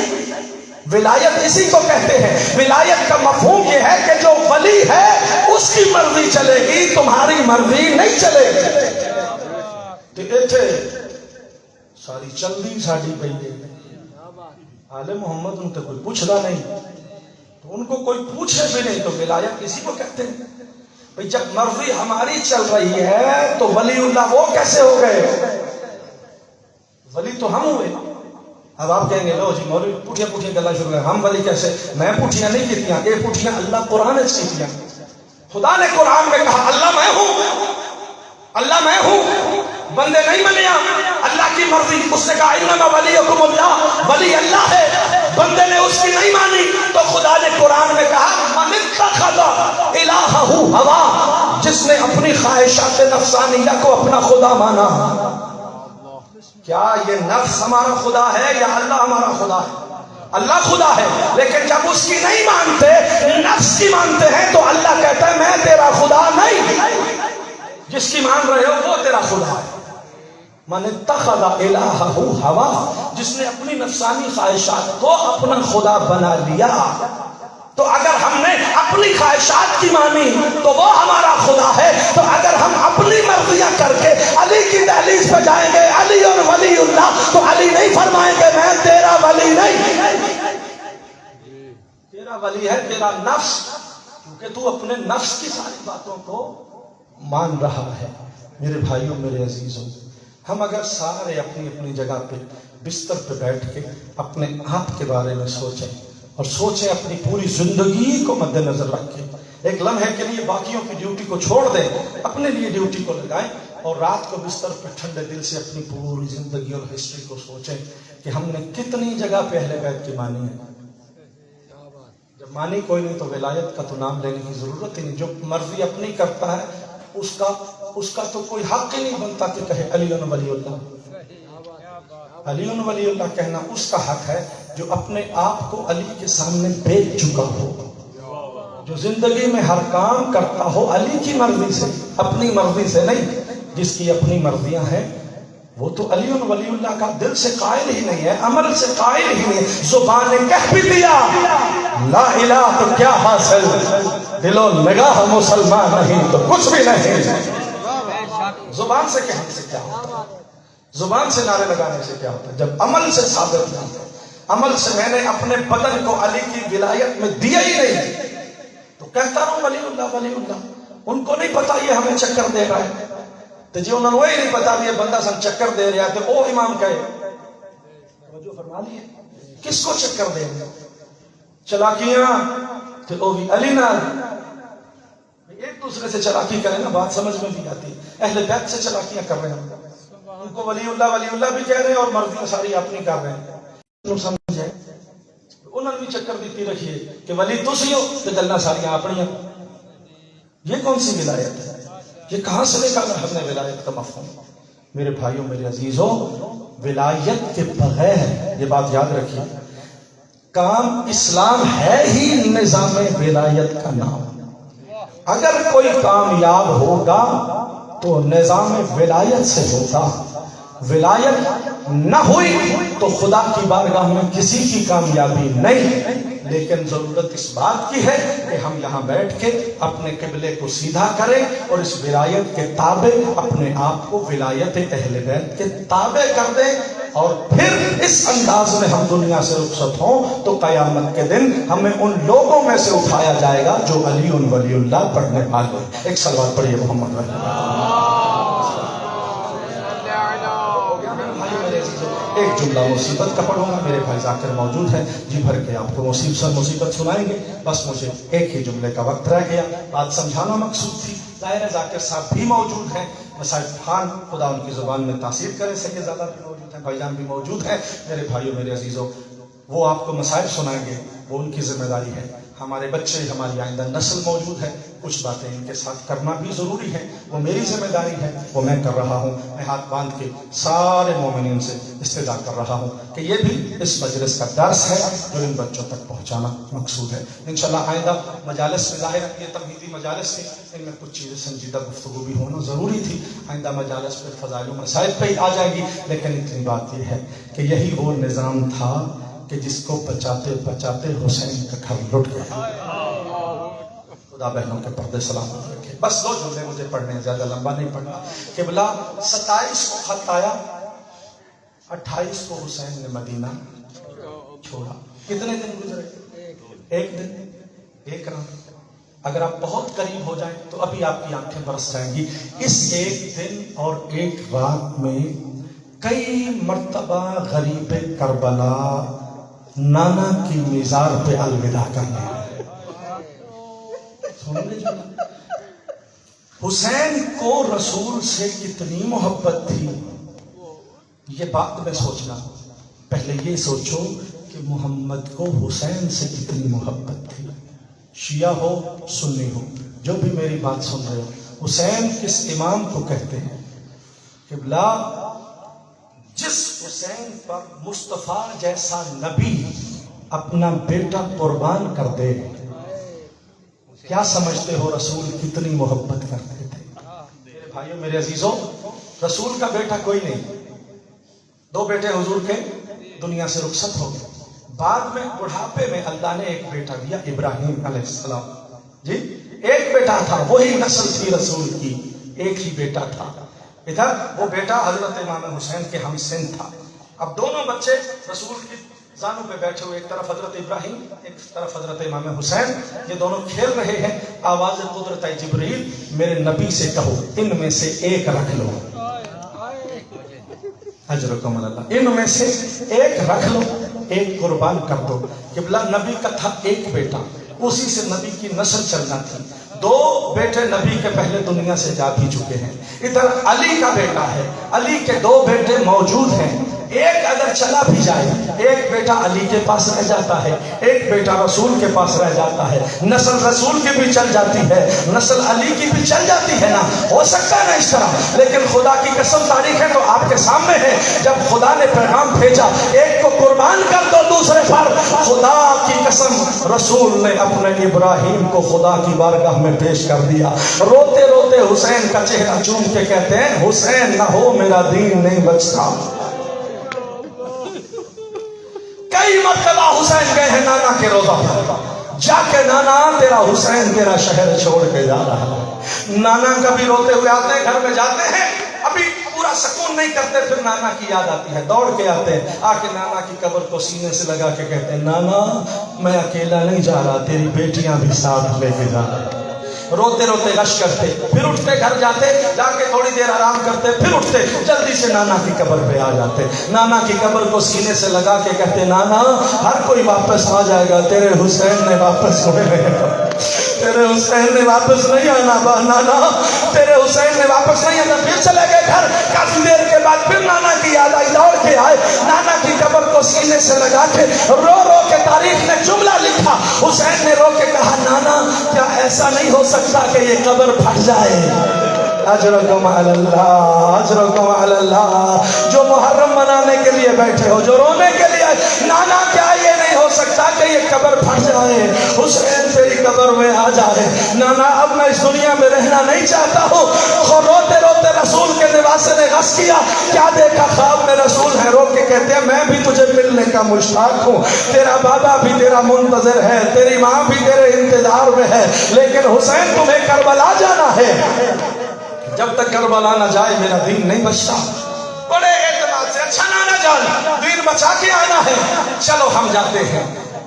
ولایت اسی کو کہتے ہیں۔ ولایت کا مفہوم یہ ہے کہ جو ولی ہے اس کی مرضی چلے گی، تمہاری مرضی نہیں چلے گی۔ تو ایتھے ساری چلدی ساڑی پہ آل محمد ان تو کوئی پوچھتا نہیں، تو ان کو کوئی پوچھے بھی نہیں، تو ولایت اسی کو کہتے ہیں۔ بھئی جب مرضی ہماری چل رہی ہے تو ولی اللہ وہ کیسے ہو گئے؟ ولی تو ہم ہوئے۔ اب آپ کہیں گے لو جی مولوی پوٹھیاں پوٹھیاں گلا شروع ہیں، ہم ولی کیسے؟ میں پوٹھیاں نہیں کیتیاں، یہ پوٹھیاں اللہ قرآن نے سیکھیاں۔ خدا نے قرآن میں کہا اللہ میں ہوں، اللہ میں ہوں، بندے نہیں منیا، اللہ کی مرضی۔ اس نے کہا انما ولیکم اللہ، ولی اللہ ہے، بندے نے اس کی نہیں مانی تو خدا نے قرآن میں کہا من اتخذ الہہ ہوا، جس نے اپنی خواہشات نفسانیہ کو اپنا خدا مانا۔ کیا یہ نفس ہمارا خدا ہے یا اللہ ہمارا خدا ہے؟ اللہ خدا ہے، لیکن جب اس کی نہیں مانتے، نفس کی مانتے ہیں، تو اللہ کہتا ہے میں تیرا خدا نہیں، جس کی مان رہے ہو وہ تیرا خدا ہے۔ من اتخذ الہہ ہوا، جس نے اپنی نفسانی خواہشات کو اپنا خدا بنا لیا۔ تو اگر ہم نے اپنی خواہشات کی مانی تو وہ ہمارا خدا ہے، تو اگر ہم اپنی مرضیاں کر کے علی کی دہلیز پہ جائیں گے، علی اور ولی اللہ، تو علی نہیں فرمائیں گے میں تیرا ولی نہیں، تیرا ولی ہے تیرا نفس، کیونکہ تو اپنے نفس کی ساری باتوں کو مان رہا ہے۔ میرے بھائیوں، میرے عزیزوں، ہم اگر سارے اپنی اپنی جگہ پہ بستر پہ بیٹھ کے اپنے آپ کے بارے میں سوچیں اور سوچیں اپنی پوری زندگی کو مد نظر رکھ کے، ایک لمحے کے لیے باقیوں کی ڈیوٹی کو چھوڑ دیں، اپنے لیے ڈیوٹی کو لگائیں اور رات کو بستر پہ ٹھنڈے دل سے اپنی پوری زندگی اور ہسٹری کو سوچیں کہ ہم نے کتنی جگہ پہ اہل بیت کی مانی ہے۔ جب مانی کوئی نہیں تو ولایت کا تو نام لینے کی ضرورت ہی نہیں۔ جو مرضی اپنی کرتا ہے اس کا تو کوئی حق ہی نہیں بنتا کہ کہے علی ولی اللہ۔ علی ولی اللہ کہنا اس کا حق ہے جو اپنے آپ کو علی کے سامنے بیچ چکا ہو، جو زندگی میں ہر کام کرتا ہو علی کی مرضی سے، اپنی مرضی سے نہیں۔ جس کی اپنی مرضیاں ہیں وہ تو علی ولی اللہ کا دل سے قائل ہی نہیں ہے، عمل سے قائل ہی نہیں ہے۔ زبان نے کہہ بھی دیا لا الہ تو کیا حاصل، دل و نگاہ مسلمان نہیں تو کچھ بھی نہیں۔ زبان سے کہنے سے کیا ہوتا ہے، زبان سے نعرے لگانے سے کیا ہوتا ہے، جب عمل سے ثابت نہیں ہے۔ عمل سے میں نے اپنے بدن کو علی کی ولایت میں دیا ہی نہیں تو کہتا ہوں ولی اللہ ولی اللہ۔ ان کو نہیں پتا یہ ہمیں چکر دے رہا ہے، تو جی انہوں نے وہی نہیں پتا یہ بندہ سن چکر دے رہا ہے تو او امام کہے توجہ فرما لیے کس کو چکر دے رہے ہیں؟ چلاکیاں تو او بھی علی نال ایک دوسرے سے چلاکی کریں نا، بات سمجھ میں بھی آتی۔ اہل بیت سے چلاکیاں کر رہے ہیں، ان کو ولی اللہ بھی کہہ رہے ہیں اور مرضیاں ساری اپنی کر رہے ہیں۔ سمجھے انہوں نے بھی چکر دیتی رکھیے کہ ولی تسی ہو تو گلنا ساری اپنی۔ یہ کون سی ولایت ہے؟ یہ کہاں سے نکالا ہم نے ولایت کا مفہوم؟ میرے بھائیوں، میرے عزیزوں، ولایت کے بغیر یہ بات یاد رکھیے، کام اسلام ہے ہی نظام ولایت کا نام۔ اگر کوئی کامیاب ہوگا تو نظام ولایت سے ہوگا، ولایت نہ ہوئی تو خدا کی بارگاہ میں کسی کی کامیابی نہیں۔ لیکن ضرورت اس بات کی ہے کہ ہم یہاں بیٹھ کے اپنے قبلے کو سیدھا کریں اور اس ولایت کے تابع اپنے آپ کو ولایت اہل بیت کے تابع کر دیں، اور پھر اس انداز میں ہم دنیا سے رخصت ہوں تو قیامت کے دن ہمیں ان لوگوں میں سے اٹھایا جائے گا جو علی ولی اللہ پڑھنے والے۔ ایک سلوات پڑھیے محمد رسول اللہ۔ ایک جملہ مصیبت کا پڑھوں گا، میرے بھائی ذاکر موجود ہیں، جی بھر کے آپ کو مصیبت سنائیں گے، بس مجھے ایک ہی جملے کا وقت رہ گیا، بات سمجھانا مقصود تھی۔ ظاہر ہے ذاکر صاحب بھی موجود ہیں، مساعد خان خدا ان کی زبان میں تاثیر کرے، سید زادہ بھی موجود ہیں، بھائی جان بھی موجود ہیں۔ میرے بھائیوں، میرے عزیزوں، وہ آپ کو مسائل سنائیں گے، وہ ان کی ذمہ داری ہے۔ ہمارے بچے، ہماری آئندہ نسل موجود ہے، کچھ باتیں ان کے ساتھ کرنا بھی ضروری ہے، وہ میری ذمہ داری ہے، وہ میں کر رہا ہوں۔ میں ہاتھ باندھ کے سارے مومنین سے استدعا کر رہا ہوں کہ یہ بھی اس مجلس کا درس ہے جو ان بچوں تک پہنچانا مقصود ہے۔ انشاءاللہ آئندہ مجالس میں، ظاہر یہ تمہیدی مجالس تھی، ان میں کچھ چیزیں سنجیدہ گفتگو بھی ہونا ضروری تھی، آئندہ مجالس پہ فضائل و مسائل پہ ہی آ جائے گی، لیکن اتنی بات یہ ہے کہ یہی وہ نظام تھا کہ جس کو بچاتے بچاتے حسین کا گھر لٹ گیا۔ خدا بہنوں کے پردے سلامت رکھے۔ بس دو جملے مجھے پڑھنے ہیں، زیادہ لمبا نہیں پڑھنا۔ قبلہ 27 کو خط آیا، 28 کو حسین نے مدینہ چھوڑا۔ کتنے دن گزرے؟ ایک دن، ایک رات۔ اگر آپ بہت قریب ہو جائیں تو ابھی آپ کی آنکھیں برس جائیں گی۔ اس ایک دن اور ایک رات میں کئی مرتبہ غریب کربلا نانا کی مزار پہ الوداع کرنے آئے۔ حسین کو رسول سے کتنی محبت تھی یہ بات میں سوچنا، پہلے یہ سوچو کہ محمد کو حسین سے کتنی محبت تھی۔ شیعہ ہو سنی ہو، جو بھی میری بات سن رہے ہو، حسین کس امام کو کہتے ہیں؟ قبلہ جس حسین پر مصطفیٰ جیسا نبی اپنا بیٹا قربان کر دے، کیا سمجھتے ہو رسول کتنی محبت کرتے تھے؟ میرے بھائیوں، میرے عزیزوں، رسول کا بیٹا کوئی نہیں، دو بیٹے حضور کے دنیا سے رخصت ہو گئے، بعد میں بڑھاپے میں اللہ نے ایک بیٹا دیا، ابراہیم علیہ السلام۔ جی ایک بیٹا تھا، وہی نسل تھی رسول کی، ایک ہی بیٹا تھا۔ ادھر وہ بیٹا حضرت امام حسین کے ہم سن تھا۔ اب دونوں بچے رسول کی زانوں پہ بیٹھے ہوئے، ایک طرف حضرت ابراہیم، ایک طرف حضرت امام حسین، یہ دونوں کھیل رہے ہیں. آواز قدرت جبریل، میرے نبی سے کہو ان میں سے ایک رکھ لو. اجرکم اللہ، ان میں سے ایک رکھ لو، ایک قربان کر دو. قبلہ نبی کا تھا ایک بیٹا، اسی سے نبی کی نسل چلنا تھی. 2 بیٹے نبی کے پہلے دنیا سے جا بھی چکے ہیں. ادھر علی کا بیٹا ہے، علی کے 2 بیٹے موجود ہیں. ایک اگر چلا بھی جائے، ایک بیٹا علی کے پاس رہ جاتا ہے، ایک بیٹا رسول کے پاس رہ جاتا ہے. نسل رسول کی بھی چل جاتی ہے، نسل علی کی بھی چل جاتی ہے نا. ہو سکتا ہے نا اس طرح، لیکن خدا کی قسم تاریخ ہے تو آپ کے سامنے ہے. جب خدا نے پیغام بھیجا ایک کو قربان کر دو دوسرے پر، خدا کی قسم رسول نے اپنے ابراہیم کو خدا کی بارگاہ میں پیش کر دیا. روتے روتے حسین کا چہرہ چوم کے کہتے ہیں حسین نہ ہو میرا دین نہیں بچتا. کئی مرتبہ حسین گئے ہیں نانا کے روضہ پر، جا کے نانا تیرا حسین تیرا شہر چھوڑ کے جا رہا ہے. نانا کبھی روتے ہوئے آتے ہیں، گھر میں جاتے ہیں، ابھی پورا سکون نہیں کرتے، پھر نانا کی یاد آتی ہے، دوڑ کے آتے ہیں، آ کے نانا کی قبر کو سینے سے لگا کے کہتے ہیں نانا میں اکیلا نہیں جا رہا، تیری بیٹیاں بھی ساتھ لے کے جا رہا. روتے روتے رش کرتے، پھر اٹھتے گھر جاتے، جا کے تھوڑی دیر آرام کرتے، پھر اٹھتے جلدی سے نانا کی قبر پہ آ جاتے. نانا کی قبر کو سینے سے لگا کے کہتے نانا ہر کوئی واپس آ جائے گا، تیرے حسین نے واپس ہوئے نہیں، تیرے حسین نے واپس نہیں آنا. نانا تیرے حسین نے واپس نہیں آنا. پھر چلے گئے گھر. کافی دیر کے بعد پھر نانا کی یاد آئی، دوڑ کے آئے، نانا کی قبر کو سینے سے لگا کے رو رو کے تاریخ نے جملہ لکھا. حسین نے رو کے کہا نانا کیا ایسا نہیں ہو سکتا کہ یہ قبر پھٹ جائے؟ اجرکم علی اللہ، اجرکم علی اللہ. جو محرم منانے کے لیے بیٹھے ہو، جو رونے کے لیے، نانا کیا یہ نہیں ہو سکتا کہ یہ قبر پھٹ جائے، حسین تیری قبر میں آ جائے؟ نانا اب میں اس دنیا میں رہنا نہیں چاہتا ہوں. روتے روتے رسول کے نواسے نے غص کیا، کیا دیکھا خواب میں رسول ہے، رو کے کہتے ہیں میں بھی تجھے ملنے کا مشتاق ہوں، تیرا بابا بھی تیرا منتظر ہے، تیری ماں بھی تیرے انتظار میں ہے، لیکن حسین تمہیں کربلا جانا ہے، جب تک کربلا نہ جائے میرا دین نہیں بچتا. بڑے اعتماد سے اچھا نانا جان دین بچا کے آنا ہے، چلو ہم جاتے ہیں.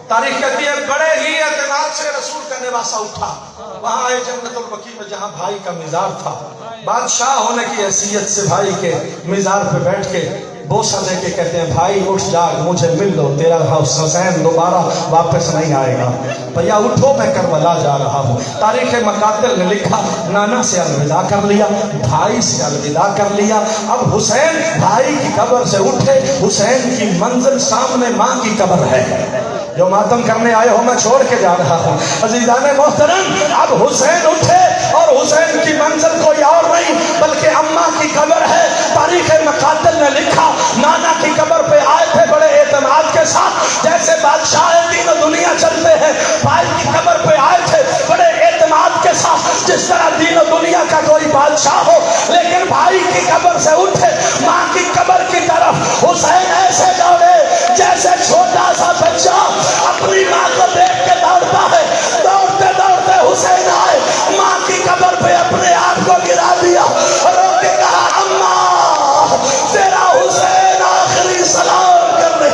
تاریخ کہتی ہے بڑے ہی اعتماد سے رسول کا نواسہ اٹھا. وہاں آئے جنت البقیع میں جہاں بھائی کا مزار تھا. بادشاہ ہونے کی حیثیت سے بھائی کے مزار پہ بیٹھ کے بوسہ دے کے کہتے ہیں بھائی اٹھ جاگ مجھے مل لو، تیرا حسین دوبارہ واپس نہیں آئے گا. بھیا اٹھو میں کربلا جا رہا ہوں. تاریخ مقاتل نے لکھا نانا سے الوداع کر لیا، بھائی سے الوداع کر لیا. اب حسین بھائی کی قبر سے اٹھے، حسین کی منزل سامنے ماں کی قبر ہے. جو ماتم کرنے آئے ہو میں چھوڑ کے جا رہا ہوں. عزیزان محترم اب حسین اٹھے اور حسین کی منزل کوئی اور نہیں بلکہ اماں کی قبر ہے. تاریخ مقاتل نے لکھا نانا کی قبر پہ آئے تھے بڑے اعتماد کے ساتھ، جیسے بادشاہ دین و دنیا چلتے ہیں، بھائی کی قبر پہ آئے تھے بڑے اعتماد کے ساتھ جس طرح دین و دنیا کا کوئی بادشاہ ہو. لیکن بھائی کی قبر سے اٹھے ماں کی قبر کی طرف حسین ایسے دوڑے جیسے چھوٹا سا بچہ اپنی ماں کو دیکھ کے دوڑتا ہے. دوڑتے دوڑتے حسین آئے، ماں کی قبر پہ اپنے آپ کو گرا دیا، رو کے کہا اماں تیرا حسین آخری سلام کرنے،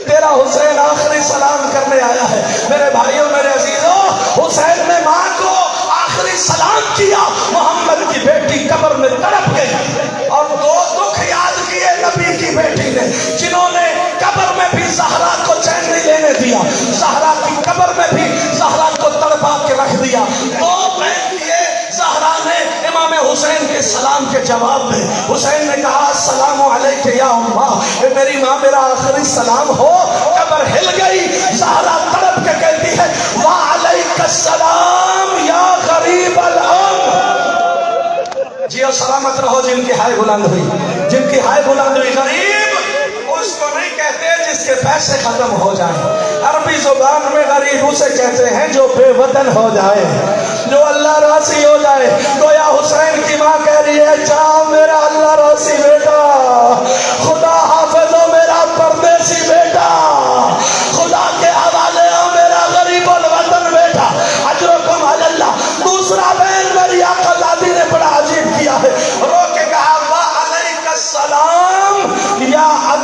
تیرا حسین آخری سلام کرنے آیا ہے. میرے بھائیوں میرے عزیزوں، حسین نے ماں کو آخری سلام کیا. محمد کی بیٹی قبر میں تڑپ گئی اور 2 دکھ یاد کیے نبی کی بیٹی نے، جنہوں نے قبر میں بھی زہرا کو چین نہیں لینے دیا، زہرا کی قبر میں بھی زہرا کو تڑپا کے رکھ دیا. 2 بہن کیے. زہرا نے امام حسین کے سلام کے جواب میں حسین نے کہا السلام علیک یا اماں، میری ماں میرا آخری سلام ہو. قبر ہل گئی. زہرا تڑپ کے کہتی ہے وعلیک السلام یا غریب الام. جیو سلامت رہو جن کی ہائے بلند ہوئی، جن کی ہائے بلند ہوئی. غریب اس کو نہیں کہتے جس کے پیسے ختم ہو جائیں. عربی زبان میں غریب اسے کہتے ہیں جو بے وطن ہو جائے، جو اللہ راضی ہو جائے. گویا حسین کی ماں کہہ رہی ہے جا میرا اللہ راضی بیٹا، خدا حافظ ہو میرا پردیسی بیٹا، خدا کے حوالے ہو میرا غریب الوطن بیٹا. اجرکم علی اللہ. دوسرا بین میری آقا دادی نے بڑا عجیب کیا ہے، رو کے کہا وعلیک السلام یا